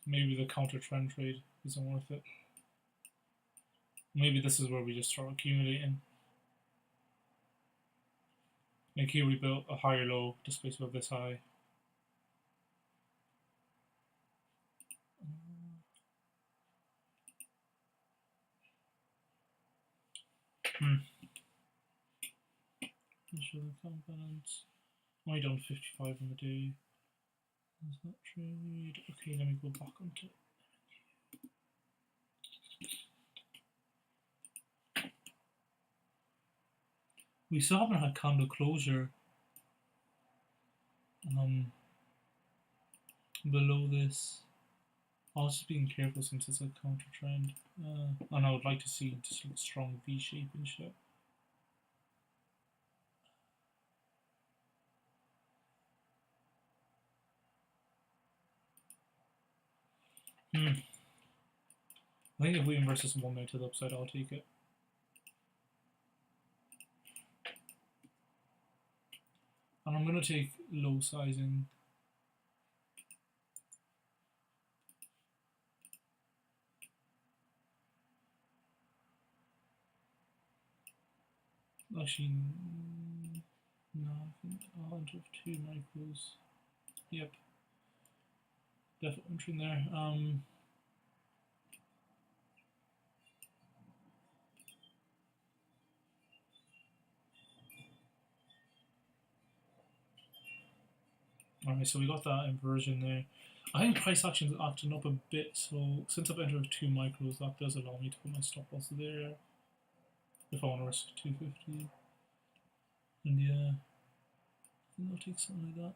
Maybe the counter trend trade isn't worth it. Maybe this is where we just start accumulating. Like here we built a higher low just based above this high. Show the components. Only done 55 on the day. There's that trade. Okay, let me go back onto it. We still haven't had candle closure below this. I was just being careful since it's a counter trend, and I would like to see just a strong V shape and shit. I think if we inverse this 1 minute to the upside, I'll take it. And I'm going to take low sizing. Actually, no, I think I'll enter 2 micros. Yep. Definitely entering there. Alright, so we got that inversion there. I think price action is acting up a bit, so since I've entered 2 micros, that does allow me to put my stop loss there if I want to risk 250. And yeah, I think I'll take something like that.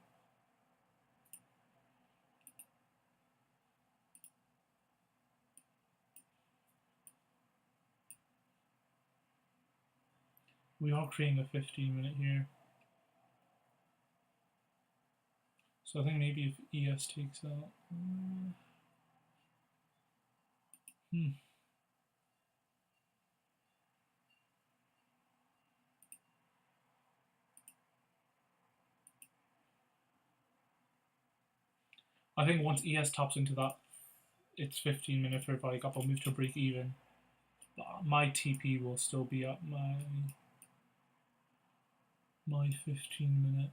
We are creating a 15-minute here. So I think maybe if ES takes out. I think once ES taps into that, it's 15-minute fair value gap. I'll move to break even. My TP will still be at my 15-minute.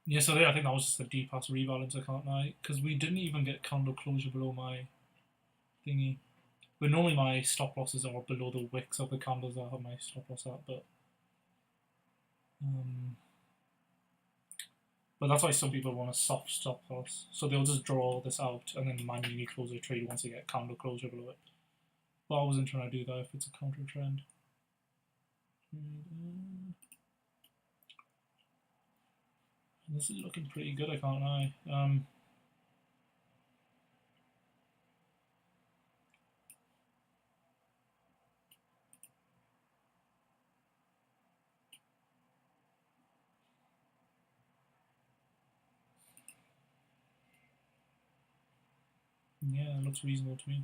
Yeah, so there I think that was just a D-pass rebalance account now, because we didn't even get candle closure below my thingy. But normally my stop losses are below the wicks of the candles I have my stop loss at, but that's why some people want a soft stop loss. So they'll just draw this out and then manually close their trade once they get candle closure below it. But I wasn't trying to do that if it's a counter trend. This is looking pretty good, I can't lie. Yeah, it looks reasonable to me.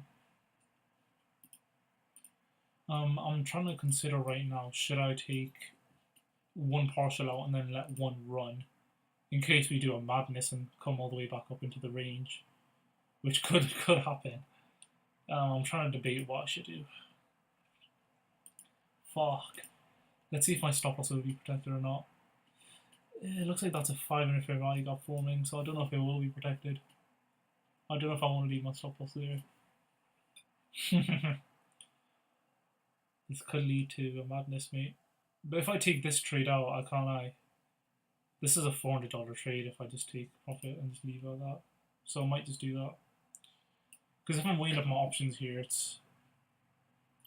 I'm trying to consider right now, should I take one partial out and then let one run in case we do a madness and come all the way back up into the range, which could happen. I'm trying to debate what I should do. Fuck. Let's see if my stop loss will be protected or not. It looks like that's a 500 fair value gap forming, so I don't know if it will be protected. I don't know if I want to leave my stop loss there. This could lead to a madness, mate. But if I take this trade out, I can't lie. This is a $400 trade if I just take profit and just leave it at that. So I might just do that. Because if I'm weighing up my options here,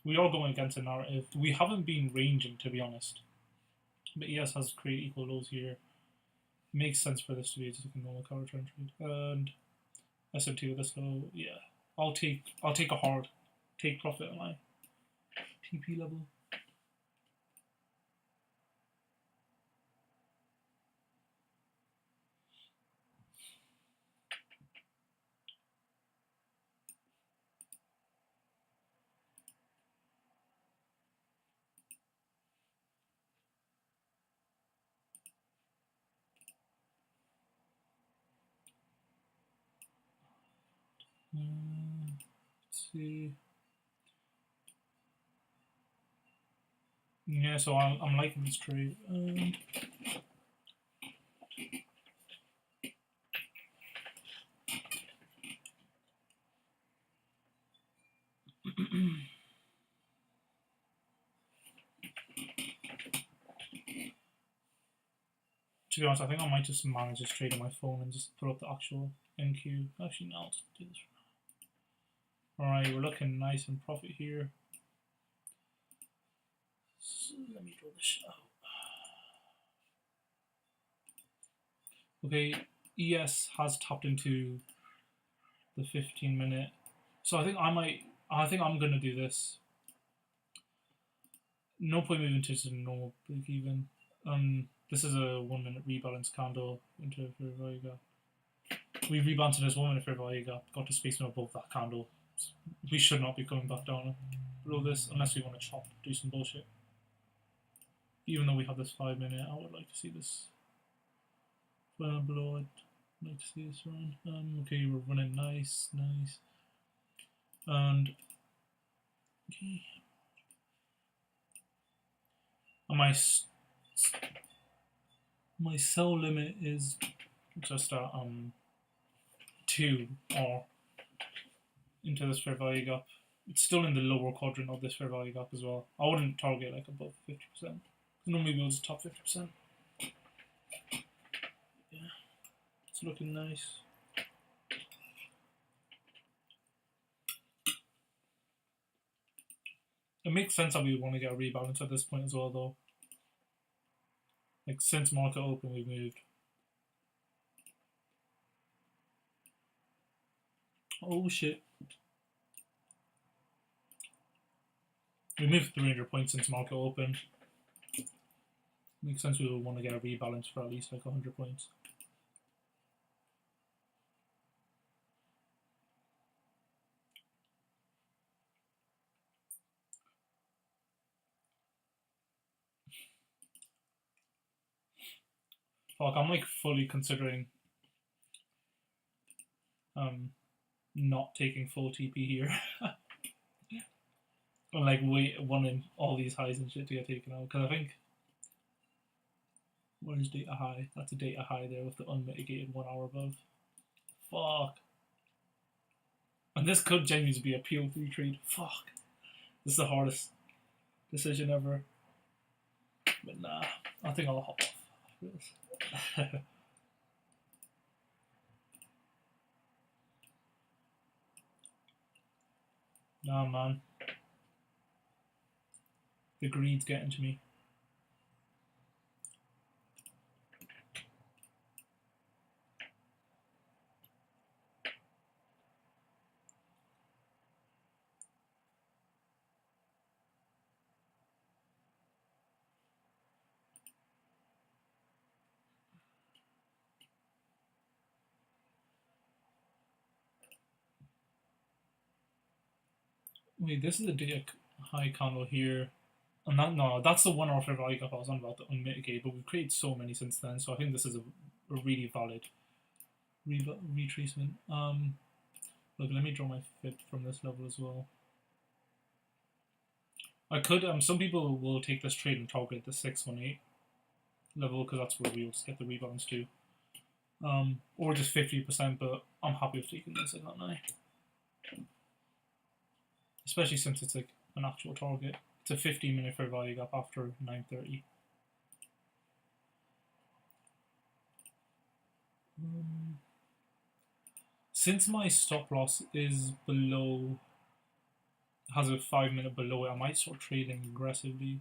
we are going against a narrative. We haven't been ranging, to be honest. But ES has created equal lows here. Makes sense for this to be just like a normal cover trend trade. And SMT with this low, yeah. I'll take a hard take profit on my TP level. Let's see. Yeah, so I'm liking this trade. To be honest, I think I might just manage this trade on my phone and just put up the actual NQ. Actually, no, let's do this for now. Alright, we're looking nice and profit here. So let me draw this out. Okay, ES has tapped into the 15-minute. So I think I'm gonna do this. No point moving to just a normal break even. This is a 1 minute rebalance candle into fair value gap. We rebalanced this 1 minute fair value gap, got to space above that candle. We should not be coming back down below this unless we want to chop, do some bullshit. Even though we have this 5 minute, I would like to see this below. I'd like to see this run. Okay, we're running nice. And okay. And my sell limit is just a 2 or into this fair value gap. It's still in the lower quadrant of this fair value gap as well. I wouldn't target like above 50%. Normally we'll just top 50%. Yeah, it's looking nice. It makes sense that we want to get a rebalance at this point as well, though. Like, since market open, we've moved. Oh shit. We moved 300 points since market open. Makes sense we would want to get a rebalance for at least like 100 points. Fuck, I'm like fully considering not taking full TP here. And like wanting all these highs and shit to get taken out, because I think, where's data high? That's a data high there with the unmitigated 1 hour above. Fuck. And this could genuinely be a PO3 trade. Fuck. This is the hardest decision ever. But nah, I think I'll hop off this. Nah, man. The greed's getting to me. Wait, this is a day high candle here. And that, no, that's the 1 hour fair value gap I was on about the unmitigated, but we've created so many since then, so I think this is a really valid retracement. Look, let me draw my fib from this level as well. I could, some people will take this trade and target the 618 level because that's where we'll get the rebalance to. Or just 50%, but I'm happy with taking this, I can't lie. Especially since it's like an actual target. It's a 15-minute fair value gap after 9:30. Since my stop loss is below, has a 5-minute below it, I might start trading aggressively.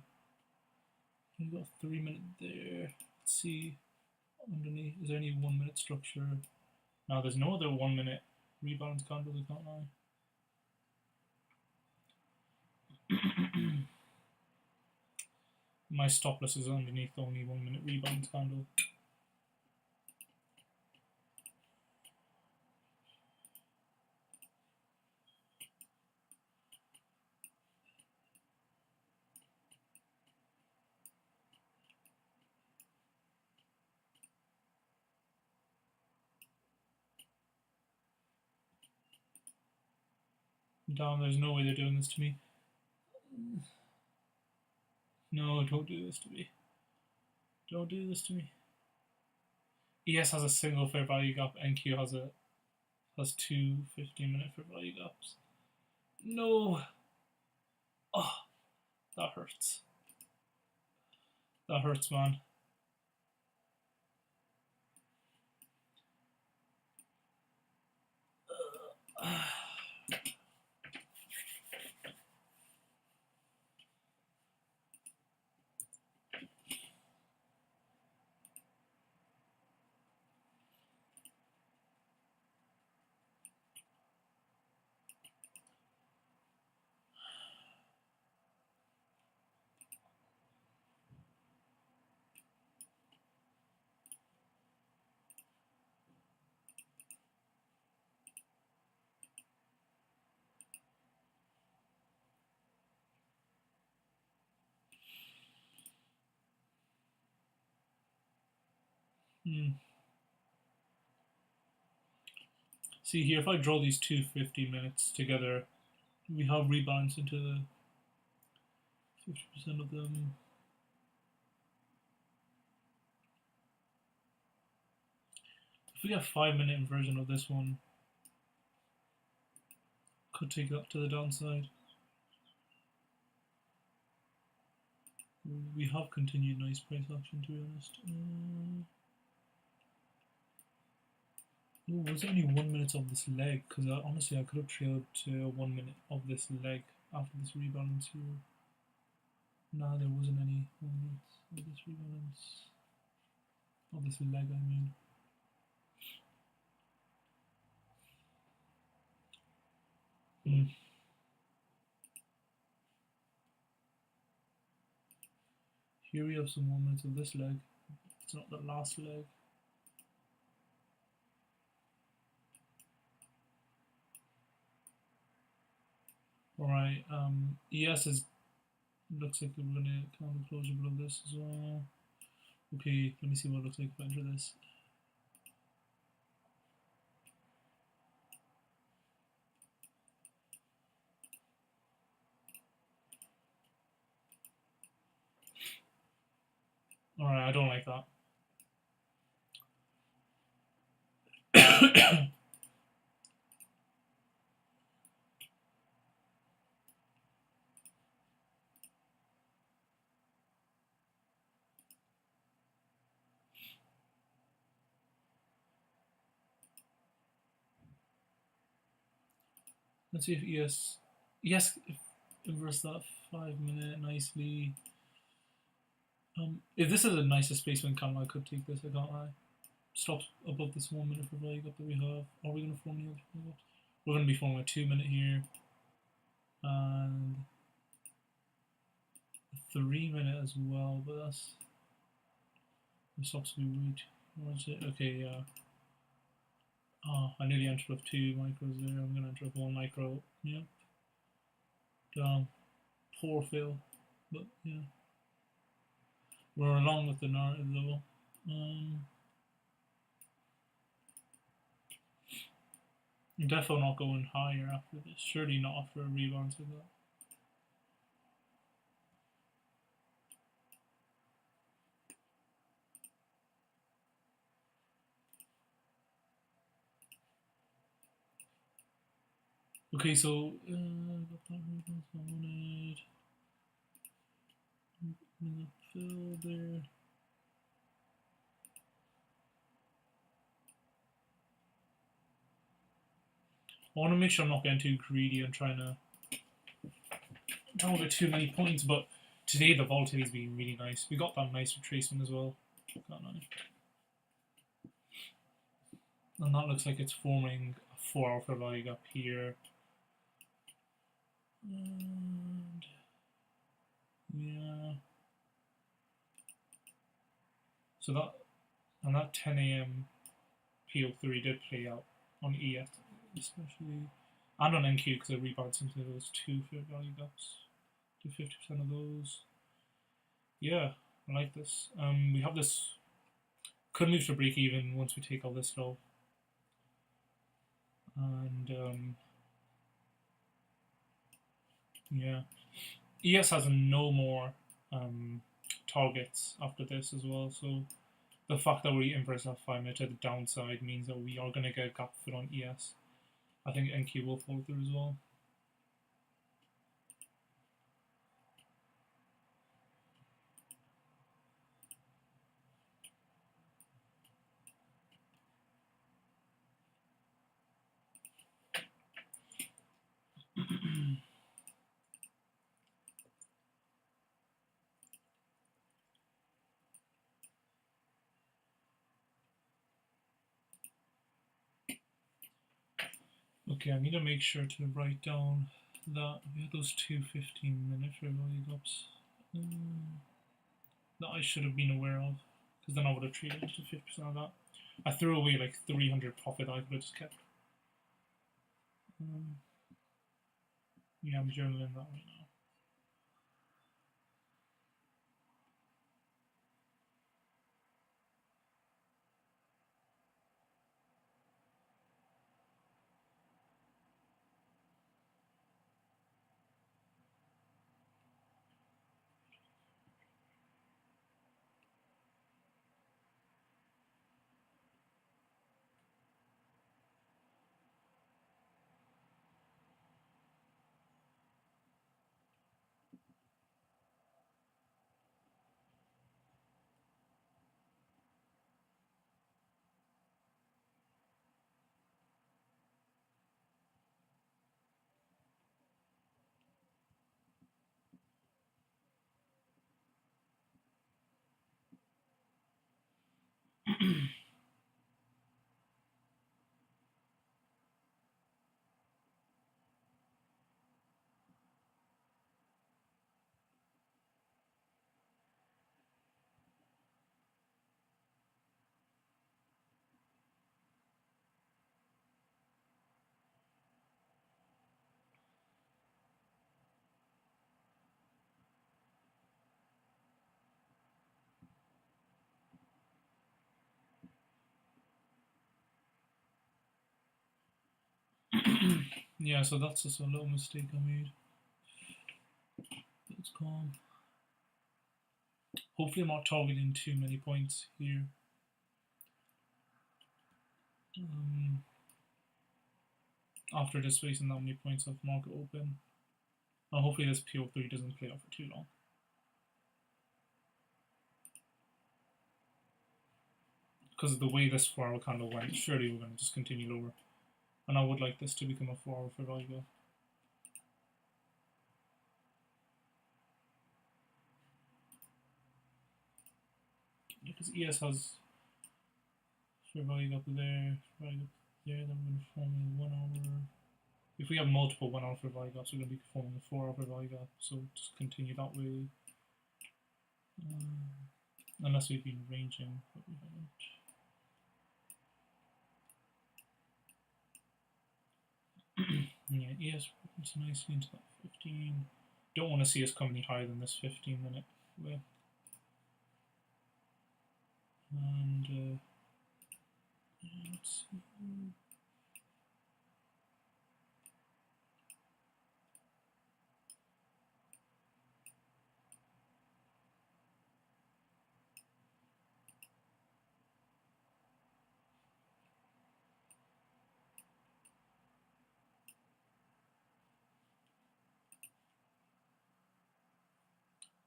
You got a 3-minute there. Let's see underneath. Is there any 1-minute structure? No, there's no other 1-minute rebalance candles, I can't lie. My stop loss is underneath only 1-minute rebalance candle. Damn, there's no way they're doing this to me. No, don't do this to me. Don't do this to me. ES has a single fair value gap, NQ has two 15-minute fair value gaps. No! Oh, that hurts. That hurts, man. See here, if I draw these two 50 minutes together, we have rebalance into the 50% of them. If we have 5-minute inversion of this one, could take it up to the downside. We have continued nice price action, to be honest. Oh, was there only 1 minute of this leg? Because honestly, I could have trailed to 1 minute of this leg after this rebalance here. Nah, there wasn't any 1 minute of this rebalance. Of this leg, I mean. Here we have some 1 minute of this leg. It's not the last leg. Alright, ES is looks like we're gonna kind of close below this as well. Okay, let me see what it looks like if I enter this. Alright, I don't like that. Let's see if ES inverse that 5 minute nicely. If this is a nicer spacement candle, I could take this, I can't lie. Stops above this 1 minute for value gap that we have. Are we going to form any other gaps? We're going to be forming a 2 minute here. And a 3 minute as well, but that's... The stops will be weak. What's it? Okay, yeah. Oh, I nearly entered with 2 micros there. I'm going to enter with 1 micro. Yep. Damn, poor Phil. But yeah, we're along with the narrative though. Definitely not going higher after this. Surely not after a rebound like that. Okay, so got that wanted. Fill there. I want to make sure I'm not getting too greedy and trying to don't get too many points, but today the volatility has been really nice. We got that nice retracement as well. Got nice. And that looks like it's forming a 4-hour fair value gap here. And yeah. So that 10 a.m. PO3 did play out on ES, especially, and on NQ because it rebounds into those two fair value gaps. Do 50% of those. Yeah, I like this. We have this. Could move to break even once we take all this low. And yeah, ES has no more targets after this as well. So the fact that we're inverse F5 to the downside means that we are going to get a gap fill on ES. I think NQ will follow through as well. Okay, I need to make sure to write down that we have those two 15-minute fair value gaps that I should have been aware of, because then I would have treated to 50% of that. I threw away like 300 profit that I could have just kept. Yeah, I'm journaling that right now. Yeah, so that's just a little mistake I made. Let's calm. Hopefully I'm not targeting too many points here. After this wasting that many points of market open. Hopefully this PO3 doesn't play out for too long. Because of the way this 4-hour candle went, surely we're going to just continue lower. And I would like this to become a 4-hour fair value gap. Because ES has fair value gap there, fair value gap there, then we're going to form a 1 hour. If we have multiple 1 hour fair value gaps, we're going to be forming a 4 hour fair value gap. So just continue that way. Unless we've been ranging, but we haven't. Yeah, ES runs nicely into that 15. Don't want to see us come any higher than this 15-minute wick. And let's see.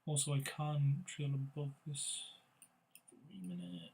Also, I can trail above this 3-minute.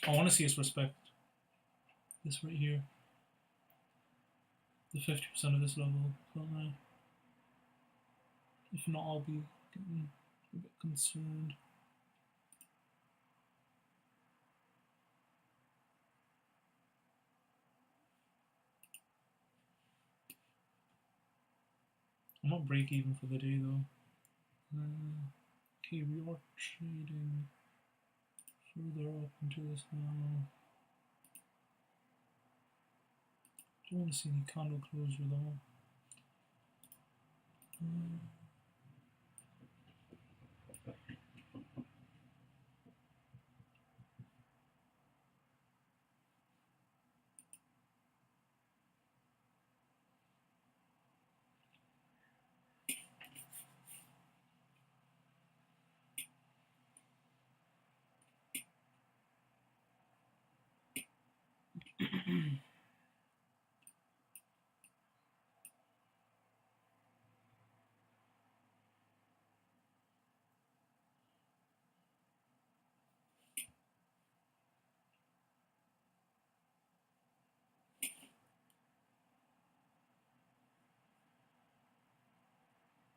I want to see us respect this right here. The 50% of this level, don't I? If not, I'll be getting a bit concerned. I'm not break even for the day though. Okay, we are trading further up into this now. Don't want to see any candle closure though.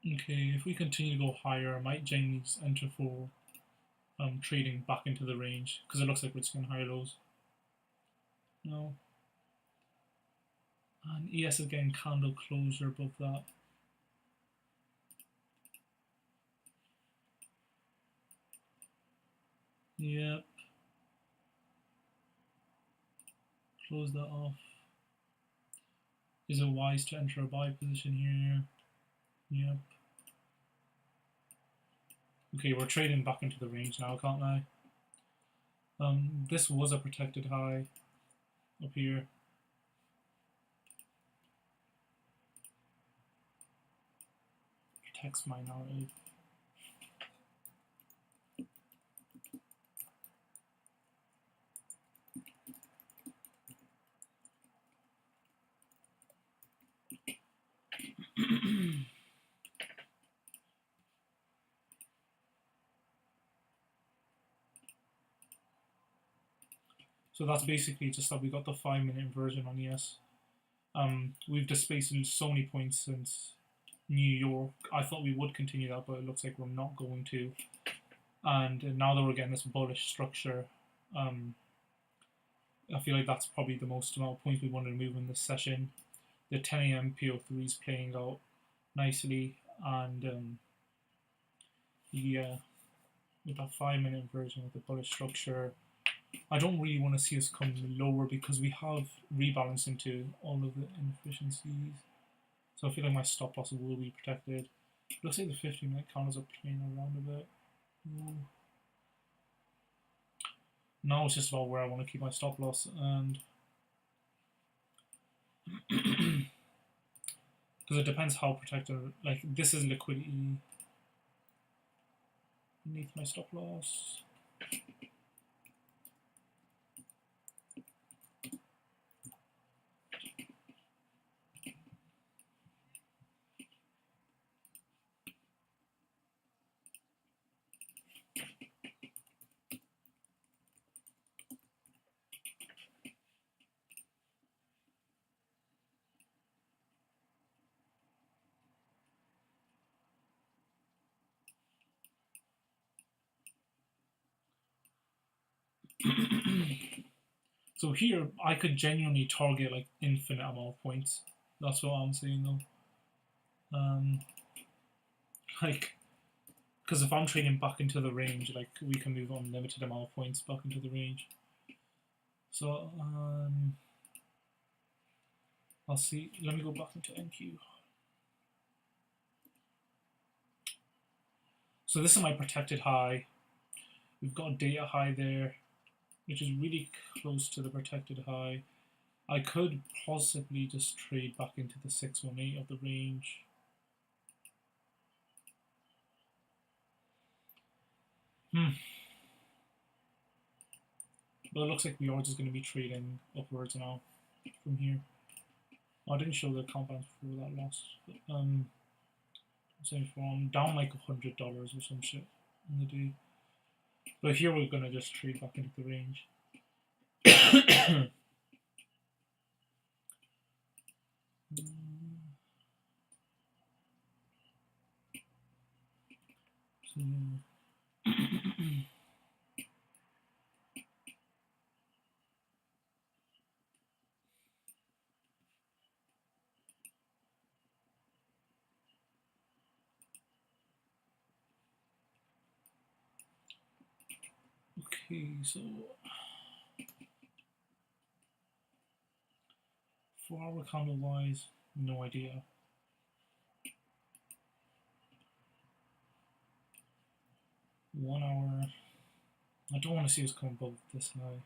Okay, if we continue to go higher, I might genuinely enter for trading back into the range because it looks like we're just getting higher lows. No. And ES is getting candle closure above that. Yep. Close that off. Is it wise to enter a buy position here? Yep. Okay, we're trading back into the range now, can't I? This was a protected high up here. Protects my narrative. So that's basically just that we got the 5-minute inversion on ES. We've displaced so many points since New York. I thought we would continue that, but it looks like we're not going to. And now that we're getting this bullish structure, I feel like that's probably the most amount of points we want to move in this session. The 10 a.m. PO3 is playing out nicely, and yeah, with that 5-minute version with the bullish structure, I don't really want to see us come lower because we have rebalanced into all of the inefficiencies. So I feel like my stop loss will be protected. Looks like the 15-minute counters are playing around a bit. Now it's just about where I want to keep my stop loss, and because it depends how protected. Like this is liquidity beneath my stop loss. So here I could genuinely target like infinite amount of points. That's what I'm saying though. Like, because if I'm trading back into the range, like we can move unlimited amount of points back into the range. So I'll see. Let me go back into NQ. So this is my protected high. We've got a data high there, which is really close to the protected high. I could possibly just trade back into the 618 of the range. But it looks like we are just going to be trading upwards now from here. I didn't show the compounds before that loss. But, saying from down like $100 or some shit in the day. But here we're going to just trade back into the range. So, yeah. Okay, so 4-hour candle wise, no idea. 1 hour, I don't want to see us come above this high.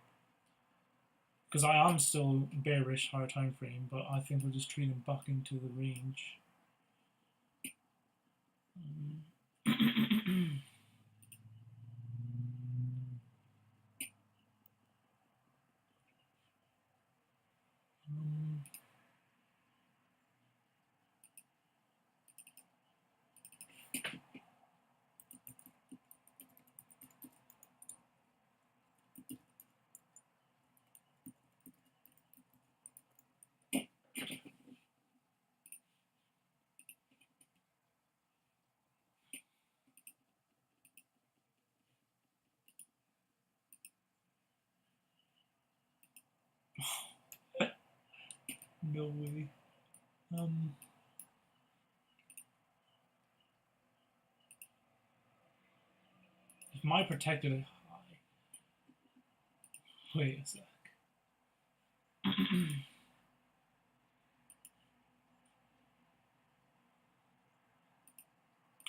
Because I am still bearish higher time frame, but I think we're just trading back into the range. No way. If my protected high. Wait a sec.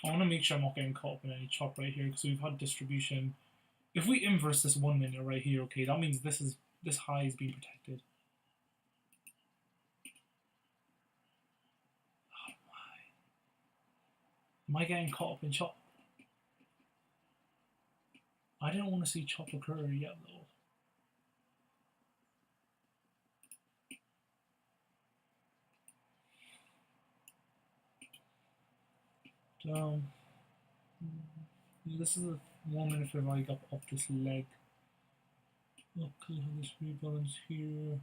I want to make sure I'm not getting caught up in any chop right here because we've had distribution. If we inverse this 1 minute right here, okay, that means this high is being protected. Oh my. Am I getting caught up in chop? I didn't want to see chop occur yet though. This is a 1 minute if I got up this leg. Okay, have this rebalance here.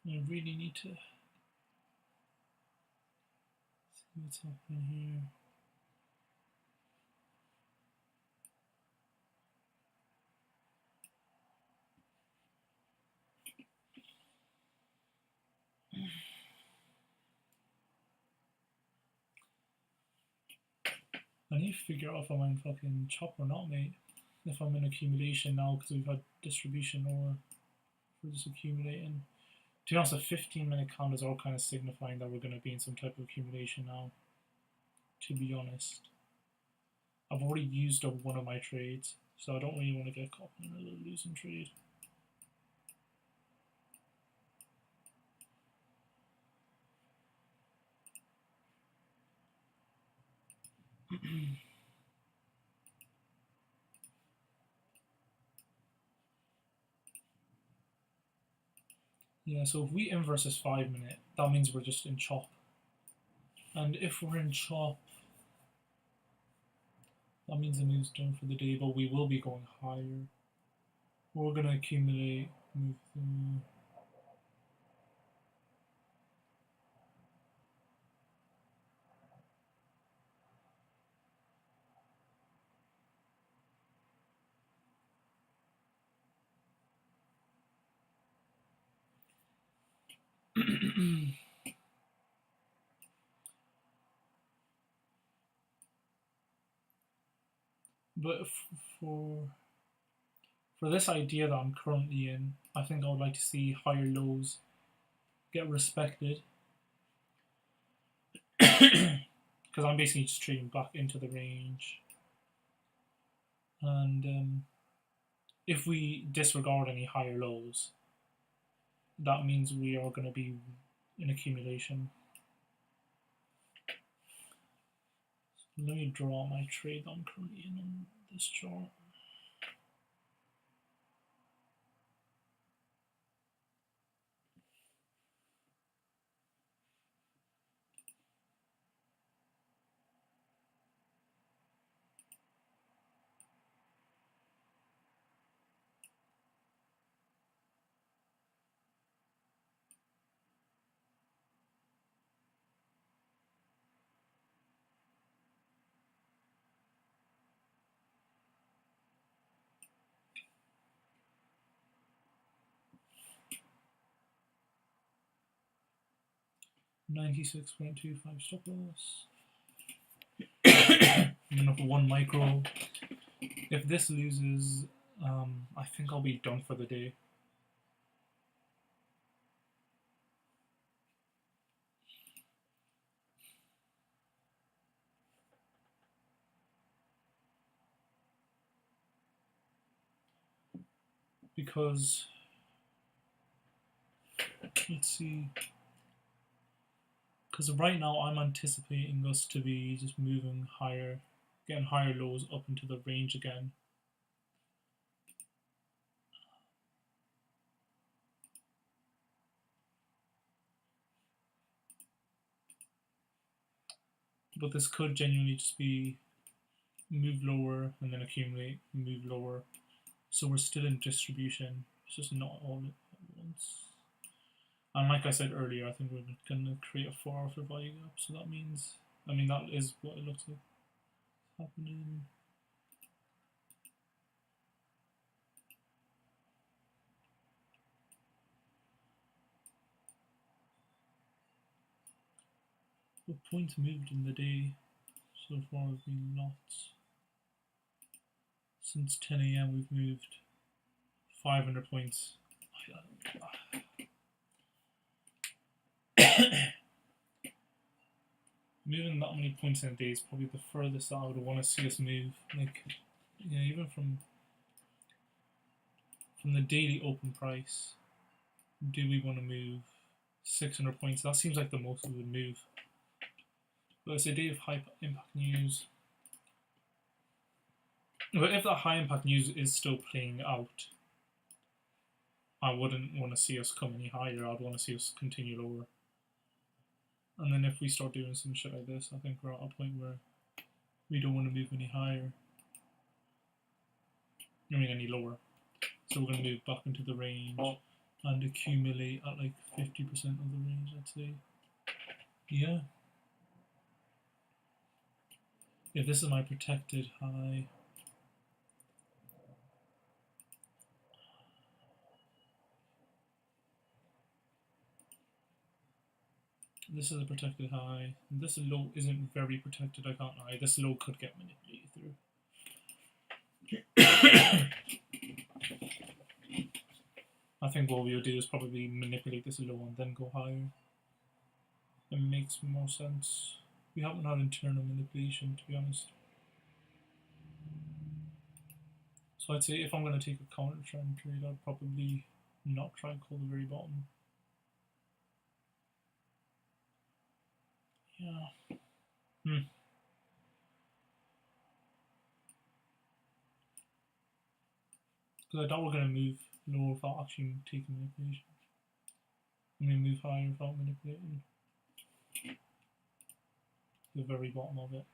I really need to see what's happening here. I need to figure out if I'm in fucking chop or not, mate. If I'm in accumulation now because we've had distribution, or if we're just accumulating. To be honest, a 15-minute count is all kind of signifying that we're going to be in some type of accumulation now, to be honest. I've already used up one of my trades, so I don't really want to get caught in a losing trade. Yeah, so if we inverse this 5-minute, that means we're just in chop. And if we're in chop, that means the move's done for the day, but we will be going higher. We're going to accumulate, move through. But for this idea that I'm currently in, I think I would like to see higher lows get respected. Because I'm basically just trading back into the range. And if we disregard any higher lows, that means we are going to be in accumulation. So let me draw my trade that I'm currently in on this chart. $96.25 stop loss. I'm gonna for 1 micro. If this loses, I think I'll be done for the day. Because, let's see, because right now I'm anticipating us to be just moving higher, getting higher lows up into the range again. But this could genuinely just be move lower and then accumulate, move lower. So we're still in distribution, it's just not all at once. And like I said earlier, I think we're going to create a 4-hour value gap, so that means, I mean, that is what it looks like happening. What points moved in the day so far have been lots. Since 10 AM we've moved 500 points. Moving that many points in a day is probably the furthest that I would want to see us move. Like, yeah, even from the daily open price, do we want to move 600 points? That seems like the most we would move. But it's a day of high impact news. But if that high impact news is still playing out, I wouldn't want to see us come any higher. I'd want to see us continue lower. And then if we start doing some shit like this, I think we're at a point where we don't want to move any higher. I mean, any lower. So we're going to move back into the range and accumulate at like 50% of the range, I'd say. Yeah. If this is my protected high, This is a protected high. This low isn't very protected, I can't lie. This low could get manipulated through. I think what we'll do is probably manipulate this low and then go higher. It makes more sense. We haven't had internal manipulation, to be honest. So I'd say if I'm going to take a counter trend trade, I'd probably not try and call the very bottom. Yeah. Because I doubt we're going to move lower without actually taking manipulation. I'm going to move higher without manipulating the very bottom of it.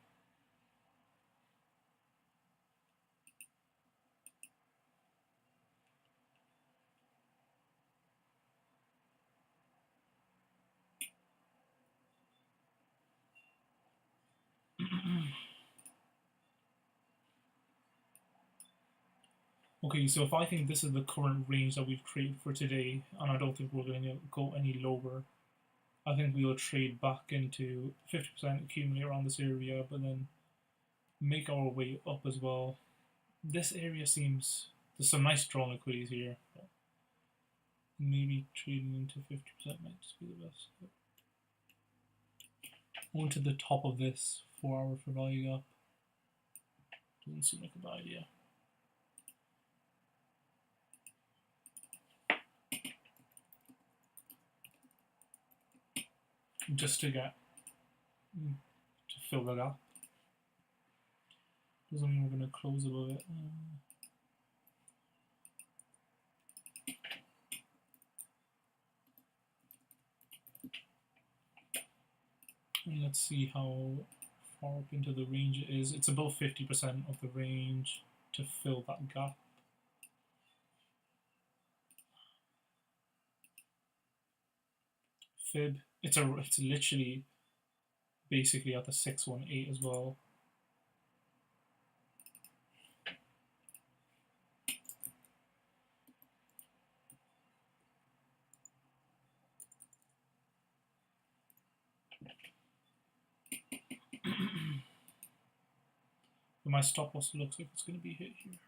Okay, so if I think this is the current range that we've traded for today, and I don't think we're going to go any lower, I think we'll trade back into 50% accumulate around this area, but then make our way up as well. This area seems, there's some nice drawn liquidities here, but maybe trading into 50% might just be the best. Going to the top of this 4 hour for value gap doesn't seem like a bad idea. Just to fill the gap. Doesn't mean we're going to close above it. And let's see how far up into the range it is. It's above 50% of the range to fill that gap. Fib, it's literally basically at the 618 as well. But my stop loss looks like it's going to be hit here.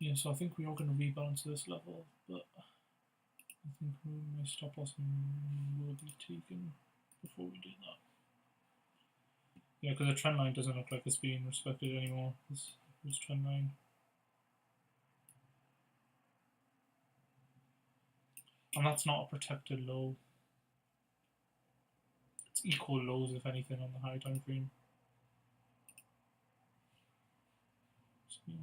Yeah, so I think we are going to rebalance this level, but I think my stop loss will be taken before we do that. Yeah, because the trend line doesn't look like it's being respected anymore. This trend line. And that's not a protected low. It's equal lows, if anything, on the high time frame. So,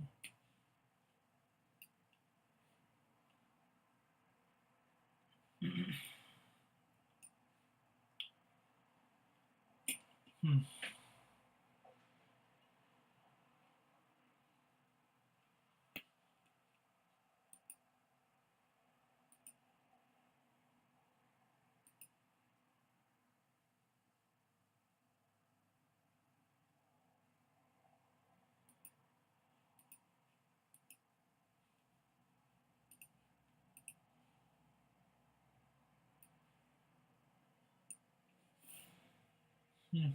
yeah.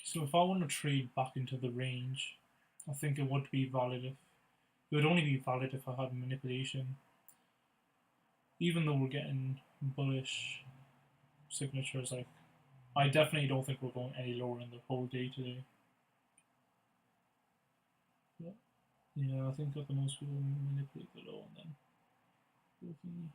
So if I want to trade back into the range, I think it would be valid if it would only be valid if I had manipulation. Even though we're getting bullish signatures like I definitely don't think we're going any lower in the whole day today. But, yeah, I think at the most we will manipulate the low and then go thingy.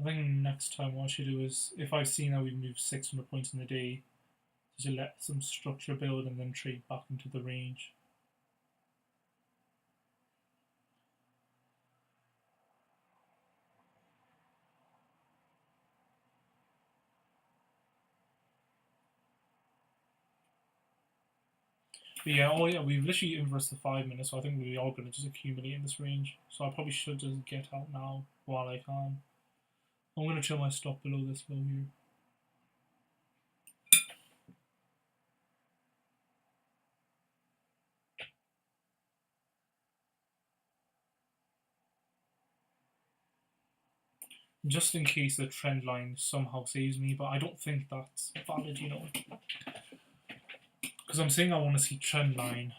I think next time what I should do is, if I've seen that we've moved 600 points in the day, to let some structure build and then trade back into the range. But yeah, oh yeah, we've literally inversed the 5 minutes, so I think we're all going to just accumulate in this range. So I probably should just get out now while I can. I'm going to chill my stop below this low here. Just in case the trend line somehow saves me, but I don't think that's valid, you know. Because I'm saying I want to see trend line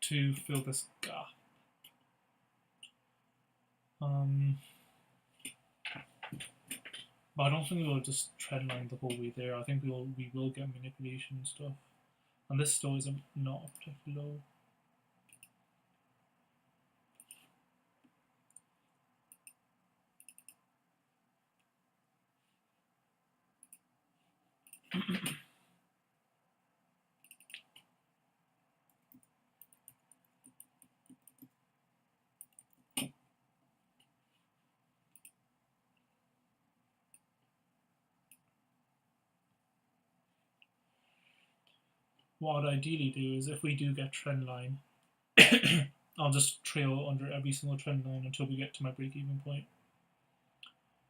to fill this gap. But I don't think we'll just trend line the whole way there. I think we will get manipulation and stuff. And this still isn't not particularly low. What I'd ideally do is if we do get trend line, I'll just trail under every single trend line until we get to my break even point.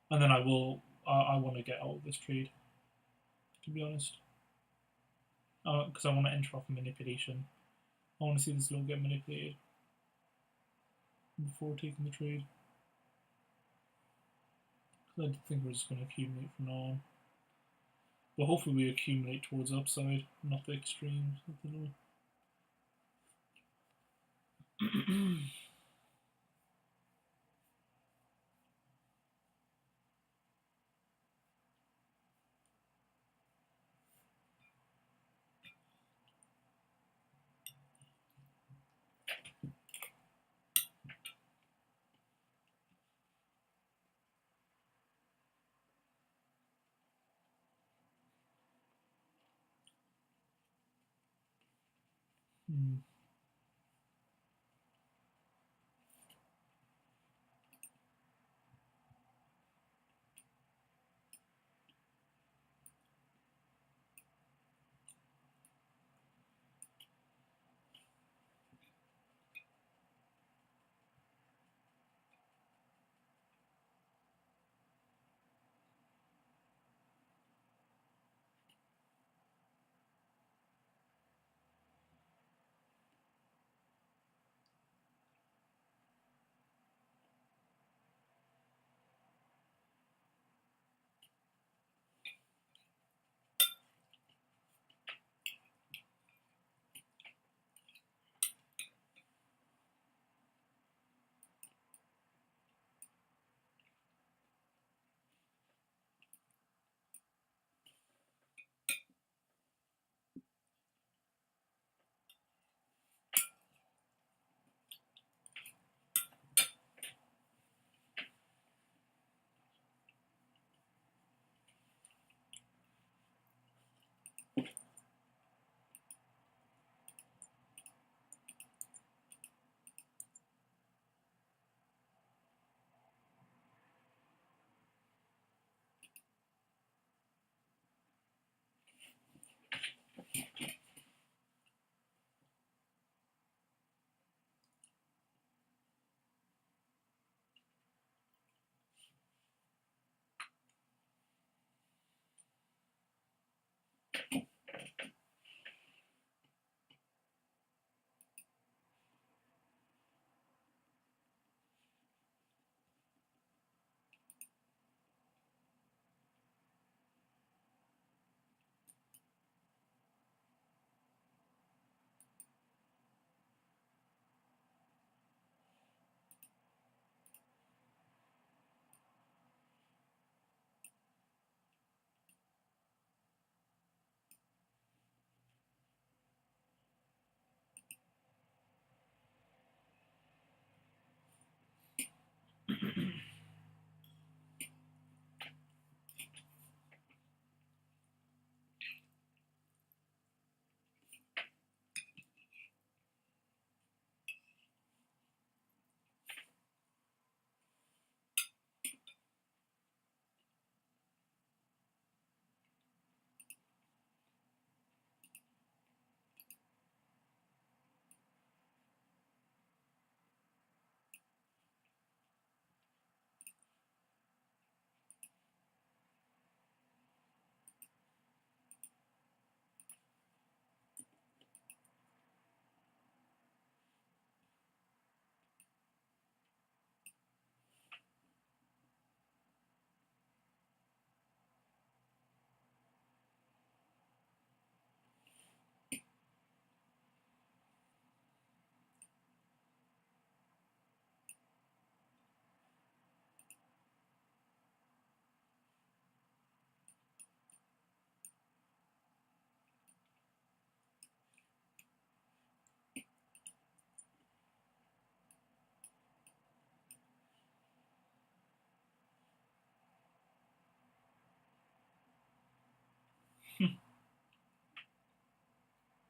And then I want to get out of this trade, to be honest. Because I want to enter off manipulation. I want to see this low get manipulated before taking the trade. I think we're just going to accumulate from now on. But hopefully we accumulate towards the upside, not the extremes of the low.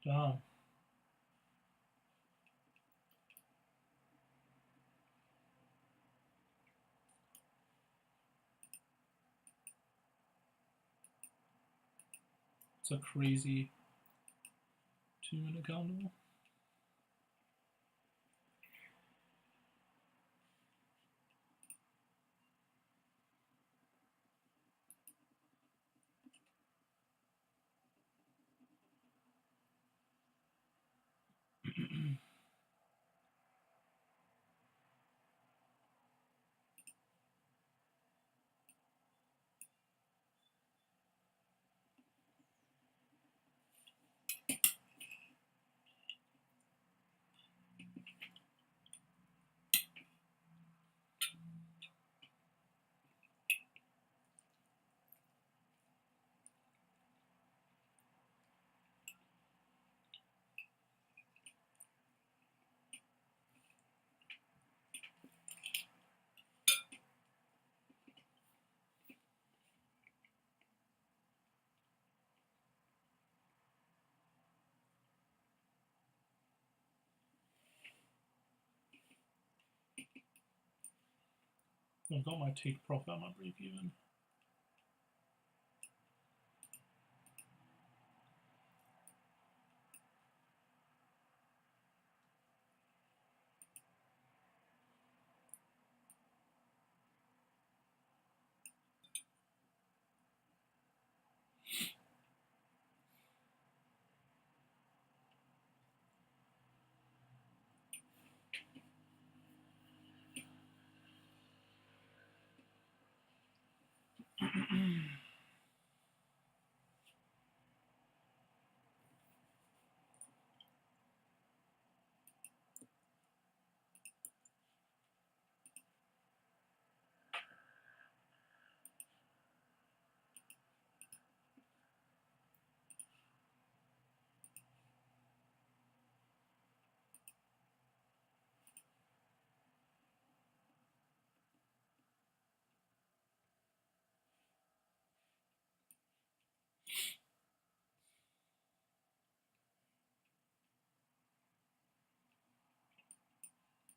Damn. It's a crazy 2-minute candle. I've got my take profit on my break even.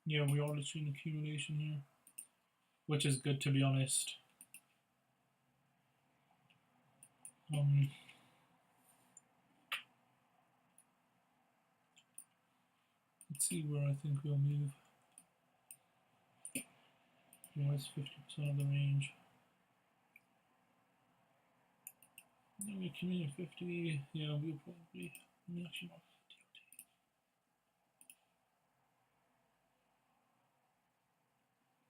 Yeah, we are literally in accumulation here, which is good, to be honest. Let's see where I think we'll move. Yeah, it's 50% of the range. No, we're coming at 50. Yeah, we'll probably. Actually, not 50.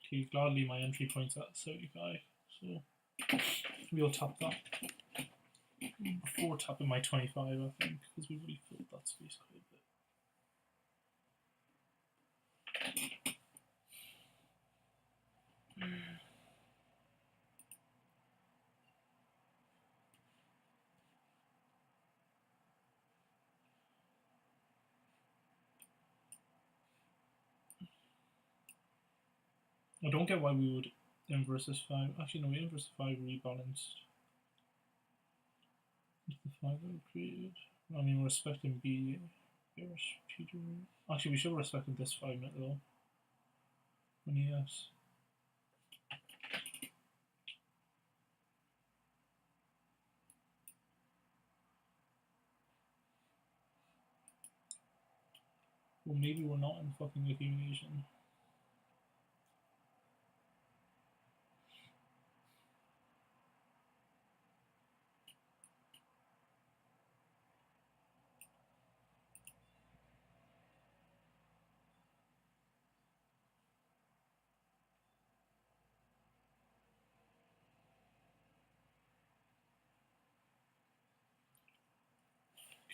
Okay, gladly my entry point's at 75, so we'll tap that before tapping my 25, I think, because we've already filled that space quite a bit. I don't get why we would M versus 5. Actually, no, M versus 5 rebalanced. The 5 that we created. I mean, we're respecting B. Peter. Actually, we should have respected this 5-minute though. When he has. Well, maybe we're not in fucking accumulation.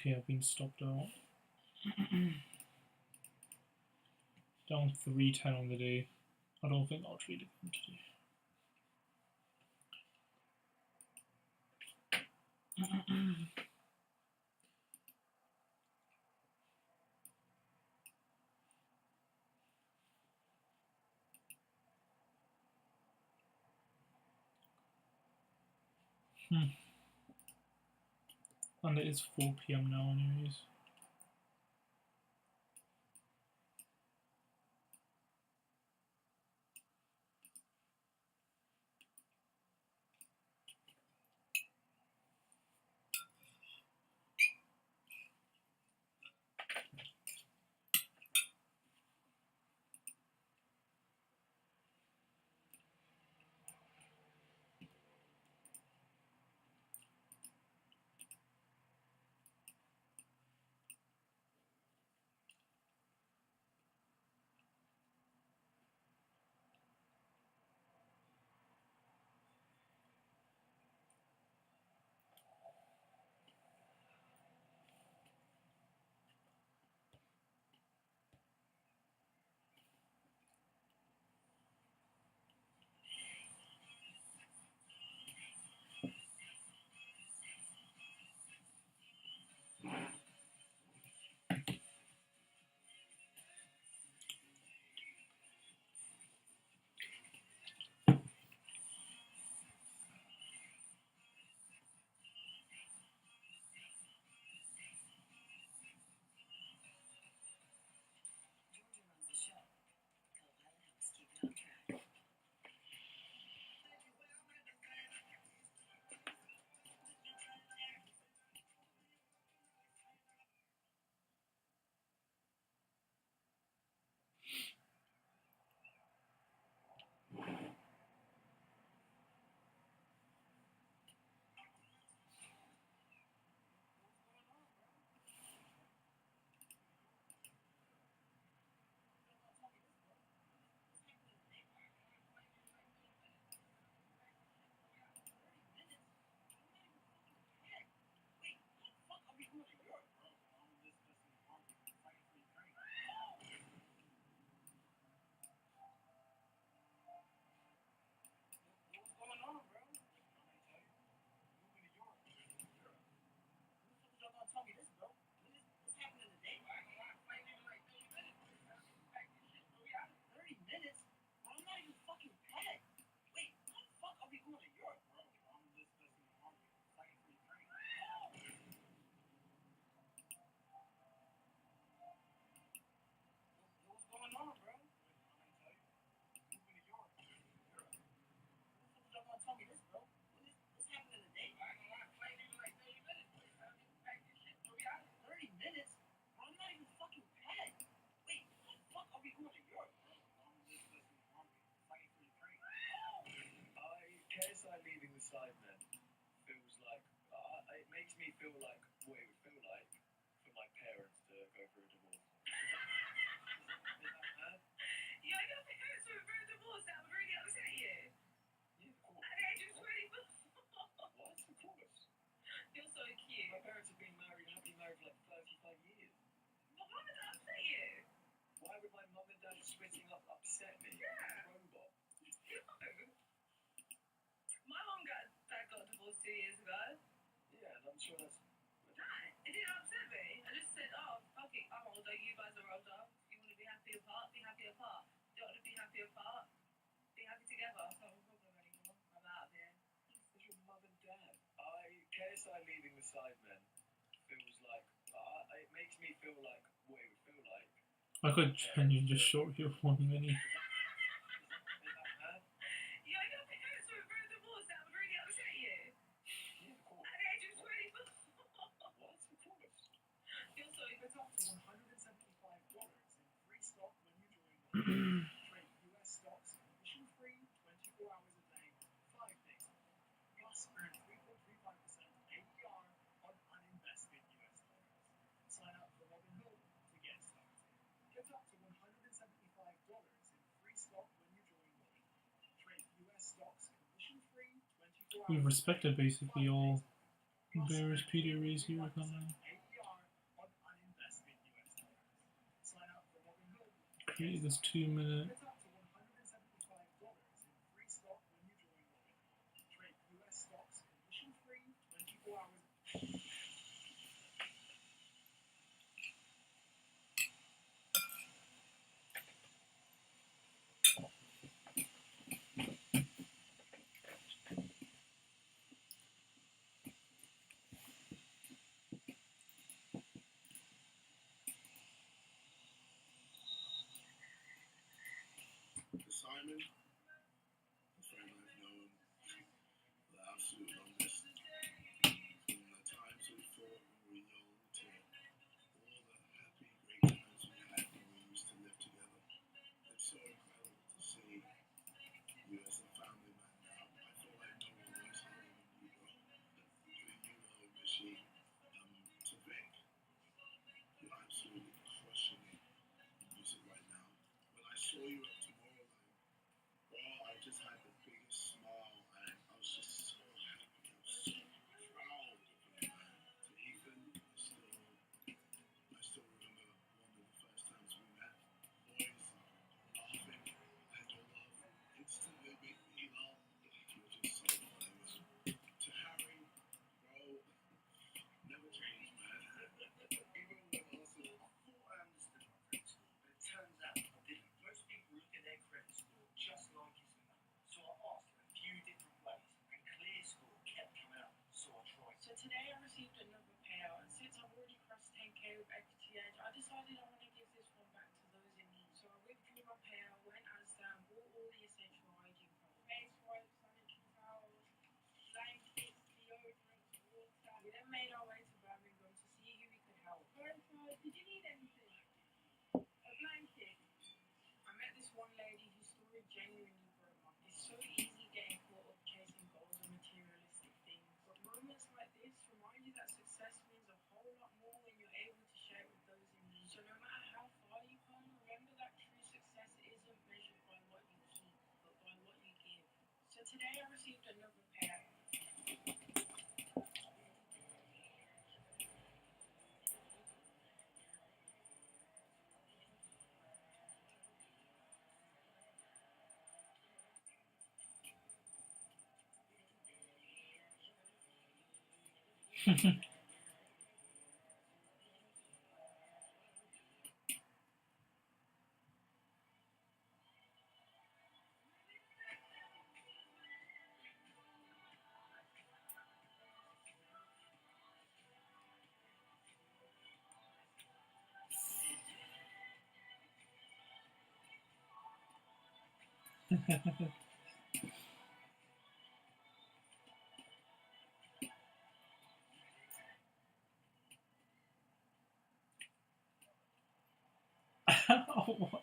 Okay, I've been stopped out. Down 310 on the day. I don't think I'll trade again today. And it is 4 PM now anyways. feel like what it would feel like for my parents to go through a divorce. Is that mad? Yeah, your parents went through a divorce. That would really upset you. Yeah, of course. At the age of 24. What? Of course. You're so cute. My parents have been married for like 35 years. But why would that upset you? Why would my mum and dad splitting up upset me? Yeah. Robot. No. My mum dad got divorced 2 years ago. Yeah, and I'm sure that's. Nah, it didn't upset me. I just said, oh, fuck it, I'm older, you guys are older. If you want to be happy apart, be happy apart. Don't want to be happy apart, be happy together. It's not a problem anymore. I'm out of here. It's your mum and dad. KSI leaving the Sidemen feels like. It makes me feel like what it would feel like. I could genuinely just short you 1 minute. Is that mad? Yeah, your parents went through a divorce. That would really upset you. Yeah, of course. At the age of 24. What? Of course. You're so It's up to $175 in free stock when you join. Trade US stocks commission-free 24 hours a day, 5 days a week. Plus, earn 3.35% APR on uninvested US dollars. Sign up for Robinhood to get started. Get up to $175 in free stock when you join Robinhood. Trade US stocks commission-free 24 hours. We've respected basically all various PDRAs here. APR on uninvested US dollars. Sign up for Robinhood. Create this 2-minute. Get up to $175 in free stock when you join Robinhood. Trade US stocks commission-free 24 hours. Simon, a friend I've known for the absolute longest, from the times we fought when we were young to all the happy, great times we had when we used to live together. It's so incredible to see you as a family man now. I feel like no one works harder than you, bro. You know, Machine, to Vic, you're absolutely crushing it in music right now. When I saw you at Tomorrowland, bro, I just had the biggest smile and I was just so happy. I was so proud of you, man. To Ethan, I still remember one of the first times we met. Boys laughing and your laugh instantly made me laugh. You were just so funny, man. To Harry, bro, never change, man. Even when I was I thought I understood my credit score, but it turns out I didn't. Most people look at their credit score just like it's a number. So I asked in a few different ways, and clear score kept coming up. So I tried. So today I received another payout, and since I've already crossed 10k with Equity Edge, I decided I want to give this one back to those in need. So I withdrew my payout, went Asda, bought all the essential hygiene products, face wipes, sanitary towels, blankets, deodorants, water. We then made our way to Birmingham to see who we could help. Did you need anything? A blanket? I met this one lady whose story genuinely broke my heart. It's so easy getting caught up chasing goals and materialistic things, but moments like this remind you that success means a whole lot more when you're able to share it with those in need. So no matter how far you come, remember that true success isn't measured by what you keep, but by what you give. So today I received another payout. Oh, what?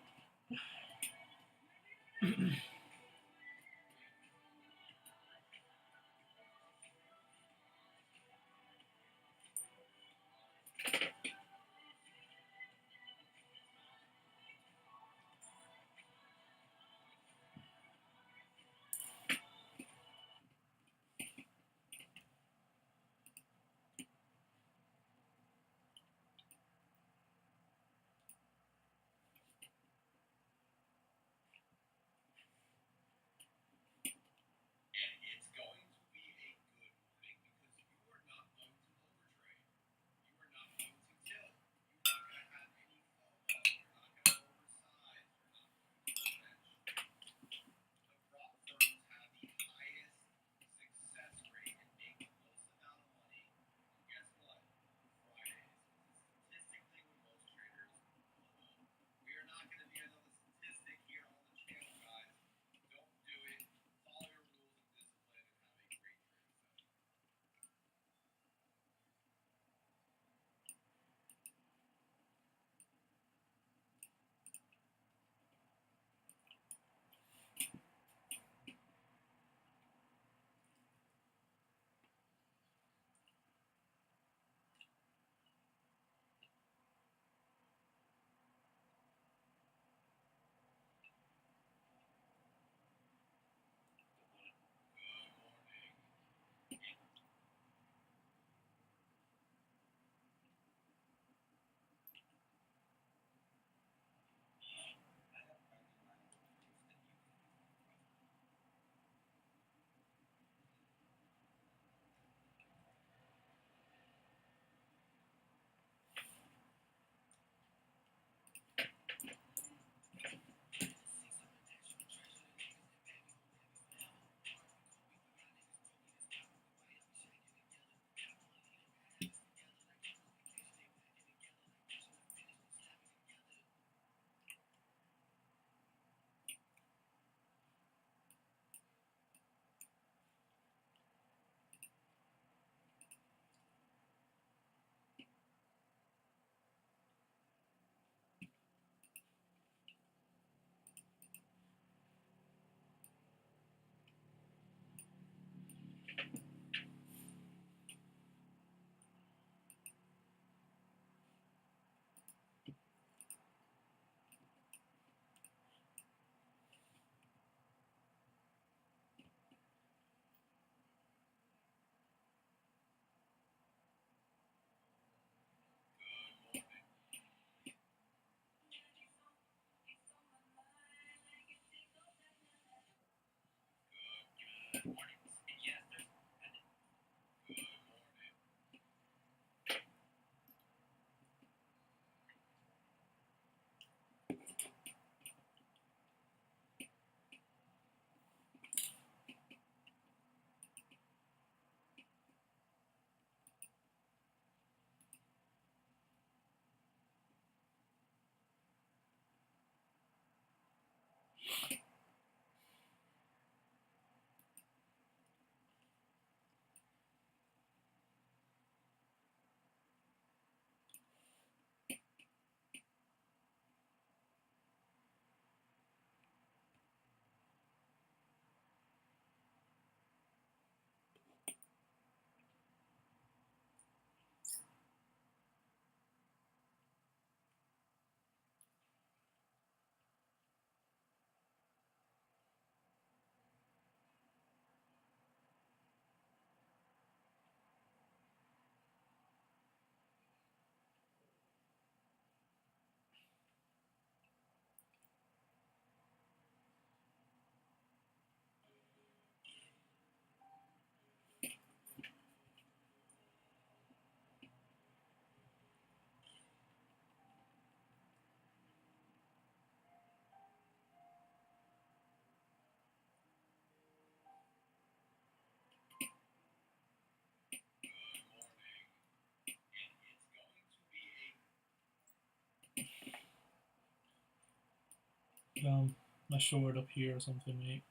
I showed up here or something, mate.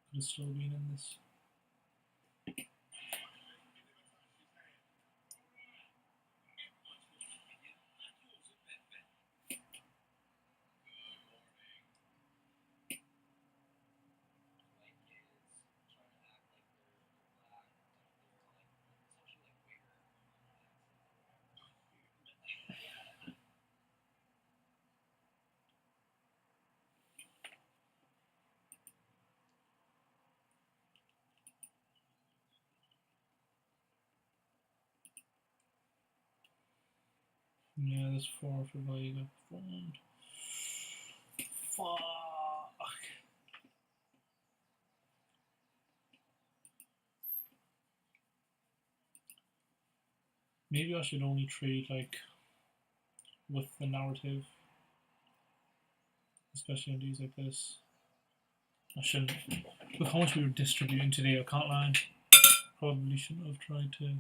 Could have still been in this. Yeah, there's 4 for Vega formed. Fuck. Maybe I should only trade like with the narrative, especially on days like this. I shouldn't. With how much we were distributing today, I can't lie. Probably shouldn't have tried to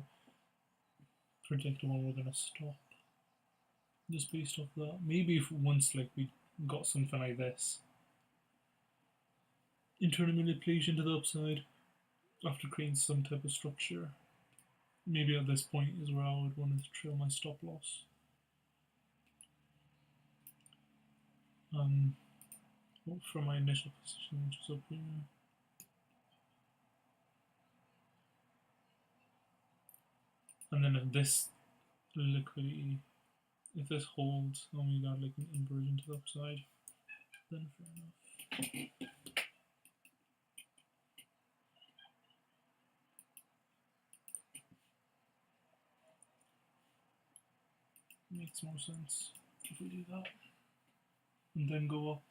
predict when we're gonna stop. Just based off that. Maybe if once like we got something like this, internal manipulation to the upside, after creating some type of structure, maybe at this point is where I would want to trail my stop loss. From my initial position, which is up here. And then if this liquidity, if this holds and we got like an inversion to the upside, then fair enough. Makes more sense if we do that. And then go up.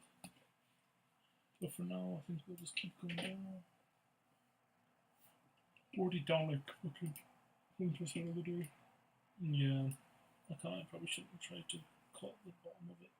But for now, I think we'll just keep going down. Already down like fucking 1% of the day. Yeah, I probably shouldn't have tried to cut the bottom of it.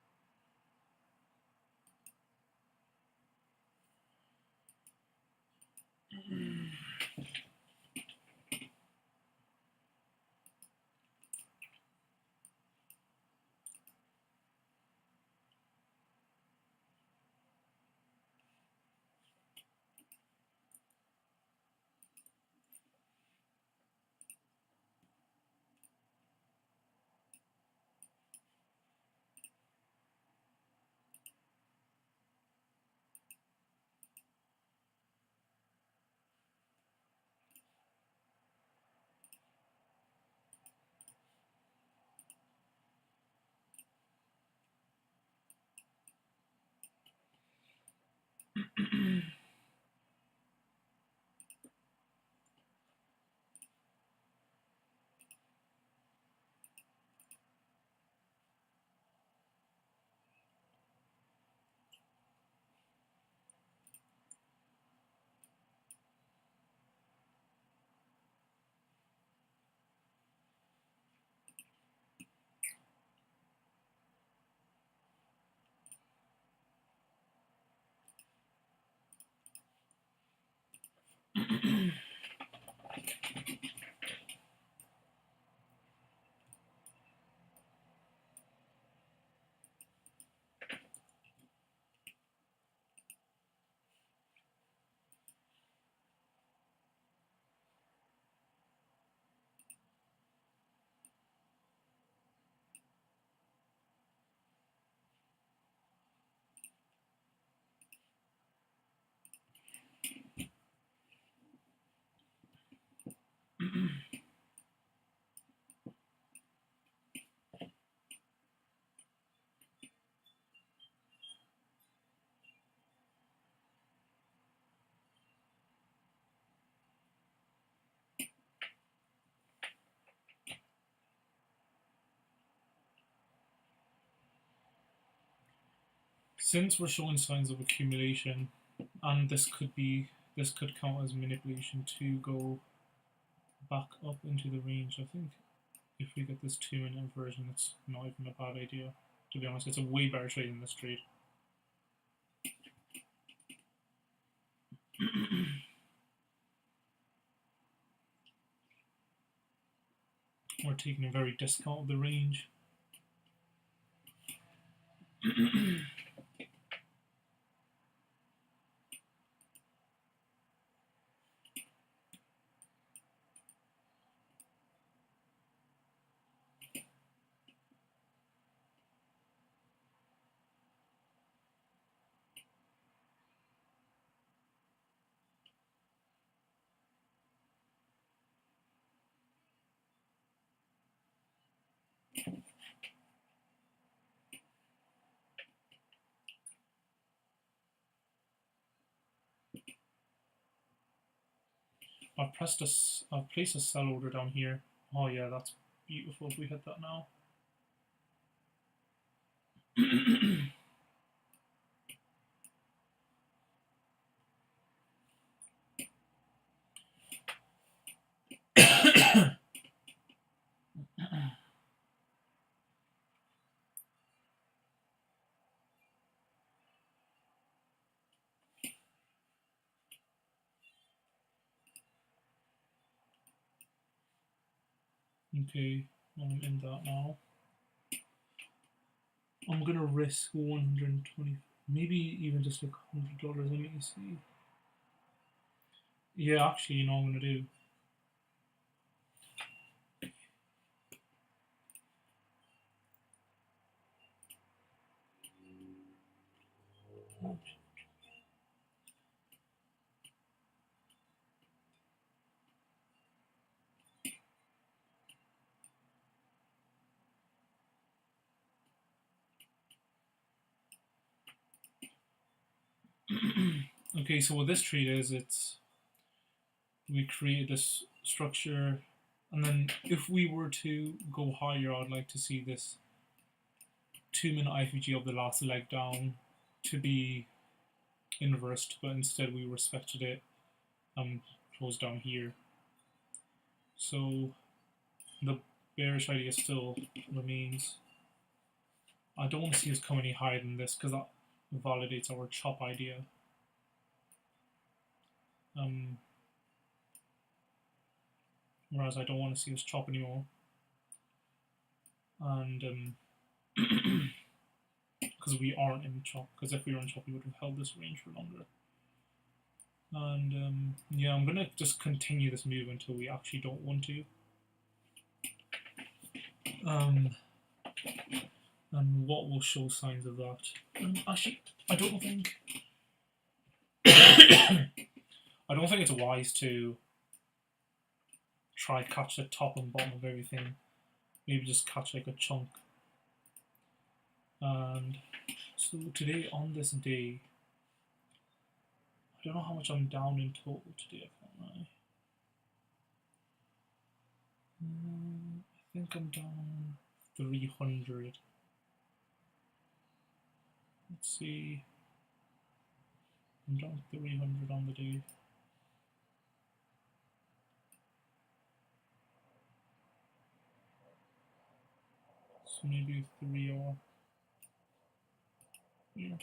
Since we're showing signs of accumulation, and this could count as manipulation to go back up into the range. I think if we get this 2-minute inversion, it's not even a bad idea. To be honest, it's a way better trade than this trade. We're taking a very discount of the range. I've placed a sell order down here. Oh yeah, that's beautiful if we hit that now. Okay, I'm in that now. I'm gonna risk 120, maybe even just like $100. Let me see. Yeah, actually, you know what I'm gonna do. Okay, so what this trade is, we created this structure, and then if we were to go higher, I'd like to see this 2-minute IFG of the last leg down to be inversed, but instead we respected it and closed down here. So the bearish idea still remains. I don't want to see us come any higher than this because that validates our chop idea. Whereas I don't want to see us chop anymore. And because we aren't in chop, because if we were in chop we would have held this range for longer. And yeah, I'm gonna just continue this move until we actually don't want to. And what will show signs of that? Actually, I don't think I don't think it's wise to try catch the top and bottom of everything. Maybe just catch like a chunk. And so today, on this day, I don't know how much I'm down in total today, I can't lie. I think I'm down 300. Let's see. I'm down 300 on the day. So maybe 3 or yeah.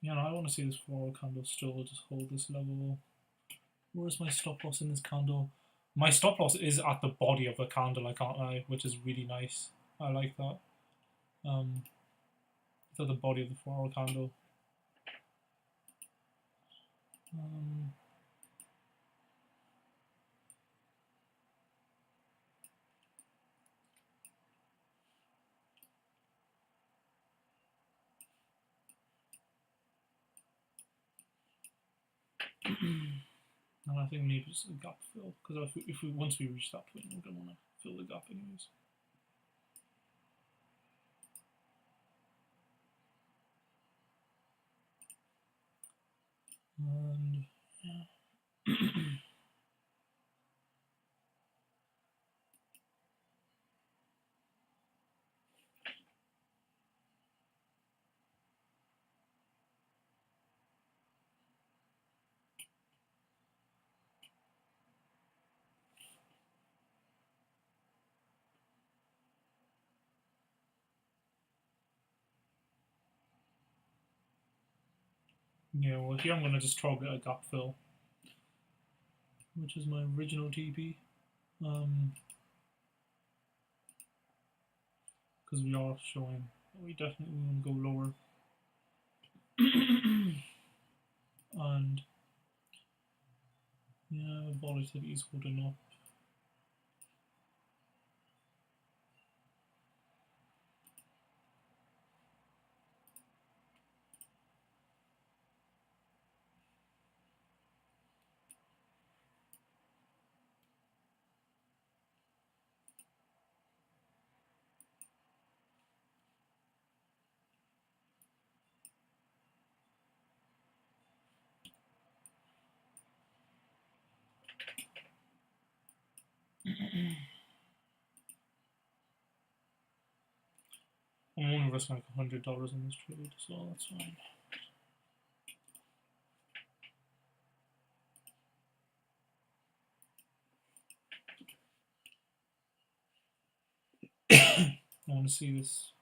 Yeah, no, I want to see this 4 hour candle still just hold this level. Where's my stop loss in this candle? My stop loss is at the body of the candle, I can't lie, which is really nice. I like that. It's at the body of the 4 hour candle. And I think maybe it's a gap fill, because if we once we reach that point, we're going to want to fill the gap anyways. And yeah. Yeah, well here I'm going to just target a gap fill, which is my original TP. Because we are showing we definitely want to go lower. And yeah, volatility is holding up. I'm only risking like $100 in this trade, so that's fine. I want to see these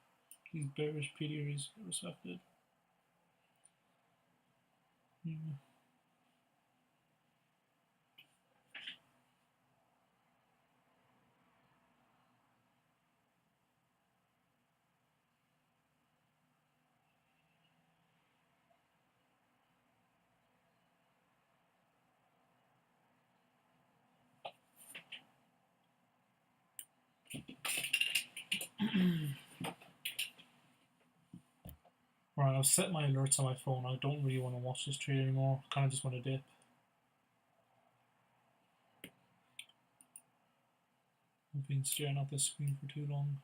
bearish PDRs respected. Yeah. Alright, I've set my alerts on my phone. I don't really want to watch this trade anymore. I kind of just want to dip. I've been staring at this screen for too long.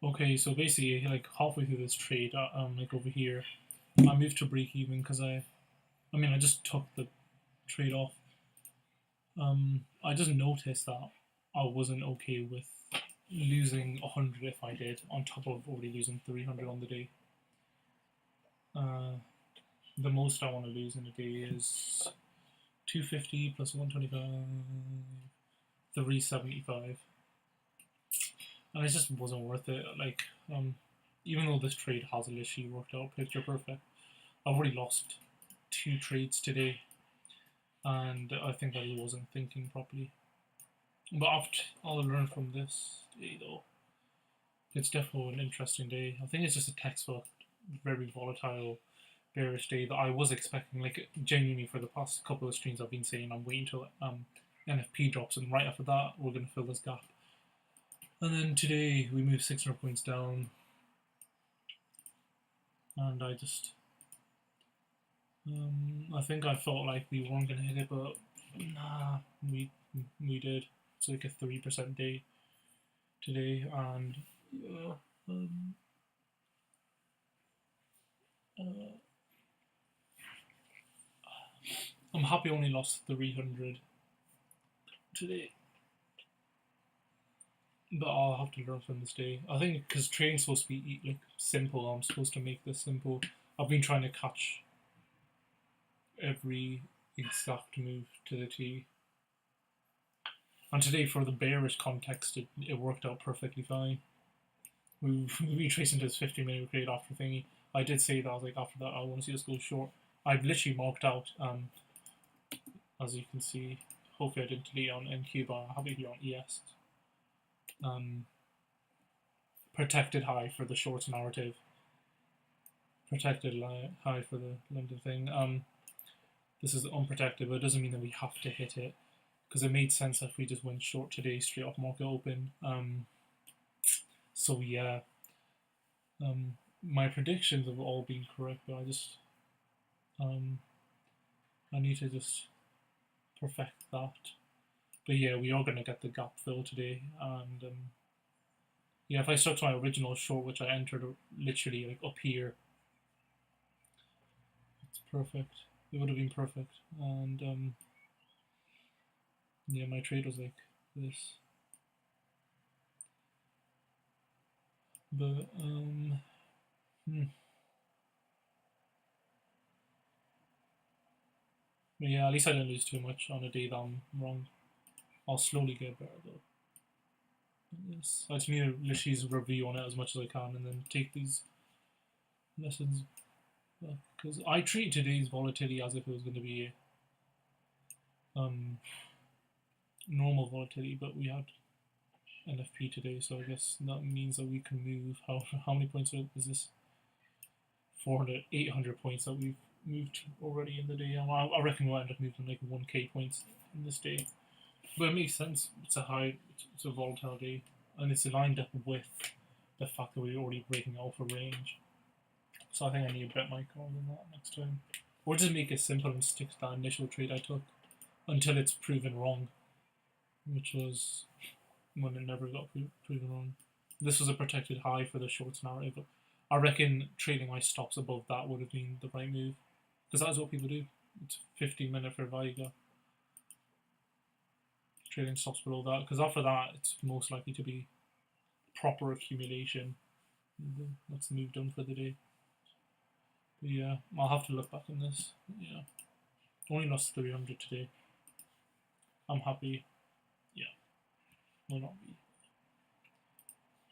Okay, so basically, like halfway through this trade, like over here, I moved to break even because I mean, I just took the trade off. I just noticed that I wasn't okay with losing 100 if I did, on top of already losing 300 on the day. The most I want to lose in a day is 250 plus 125, 375. And it just wasn't worth it. Like, even though this trade has literally worked out picture perfect, I've already lost 2 trades today, and I think I wasn't thinking properly. But I'll learn from this day though. It's definitely an interesting day. I think it's just a textbook, very volatile, bearish day that I was expecting. Like genuinely, for the past couple of streams, I've been saying I'm waiting till NFP drops, and right after that, we're gonna fill this gap. And then today we moved 600 points down, and I just, I think I felt like we weren't gonna hit it, but nah, we did. It's like a 3% day today, and yeah, I'm happy I only lost 300 today, but I'll have to learn from this day. I think because trading's supposed to be like simple, I'm supposed to make this simple. I've been trying to catch every exact move to the T. And today, for the bearish context, it worked out perfectly fine. We retraced into this 50-minute trade after thingy. I did say that I was like, after that, I want to see us go short. I've literally marked out, as you can see. Hopefully, I didn't delete it on NQ, but I have it here on ES. Protected high for the short narrative. Protected high for the London thing. This is unprotected, but it doesn't mean that we have to hit it, because it made sense if we just went short today straight off market open. So yeah, my predictions have all been correct, but I just I need to just perfect that. But yeah, we are gonna get the gap fill today, and yeah, if I stuck to my original short, which I entered literally like up here, it's perfect. It would have been perfect, and yeah, my trade was like this. But But yeah, at least I didn't lose too much on a day that I'm wrong. I'll slowly get better though. Yes, I just need to literally review on it as much as I can, and then take these lessons. Because I treat today's volatility as if it was going to be normal volatility, but we had NFP today, so I guess that means that we can move. How many points is this? 400, 800 points that we've moved already in the day. I reckon we'll end up moving like 1k points in this day. But it makes sense. It's a volatile day, and it's lined up with the fact that we're already breaking alpha range. So I think I need to bet my card on that next time, or just make it simple and stick to that initial trade I took until it's proven wrong, which was when it never got proven wrong. This was a protected high for the shorts narrative, but I reckon trading my stops above that would have been the right move, because that's what people do. It's 15-minute fair value gap. Trading stops below that, because after that it's most likely to be proper accumulation. That's the move done for the day. But yeah, I'll have to look back on this. Yeah, only lost 300 today. I'm happy. Yeah, will not be.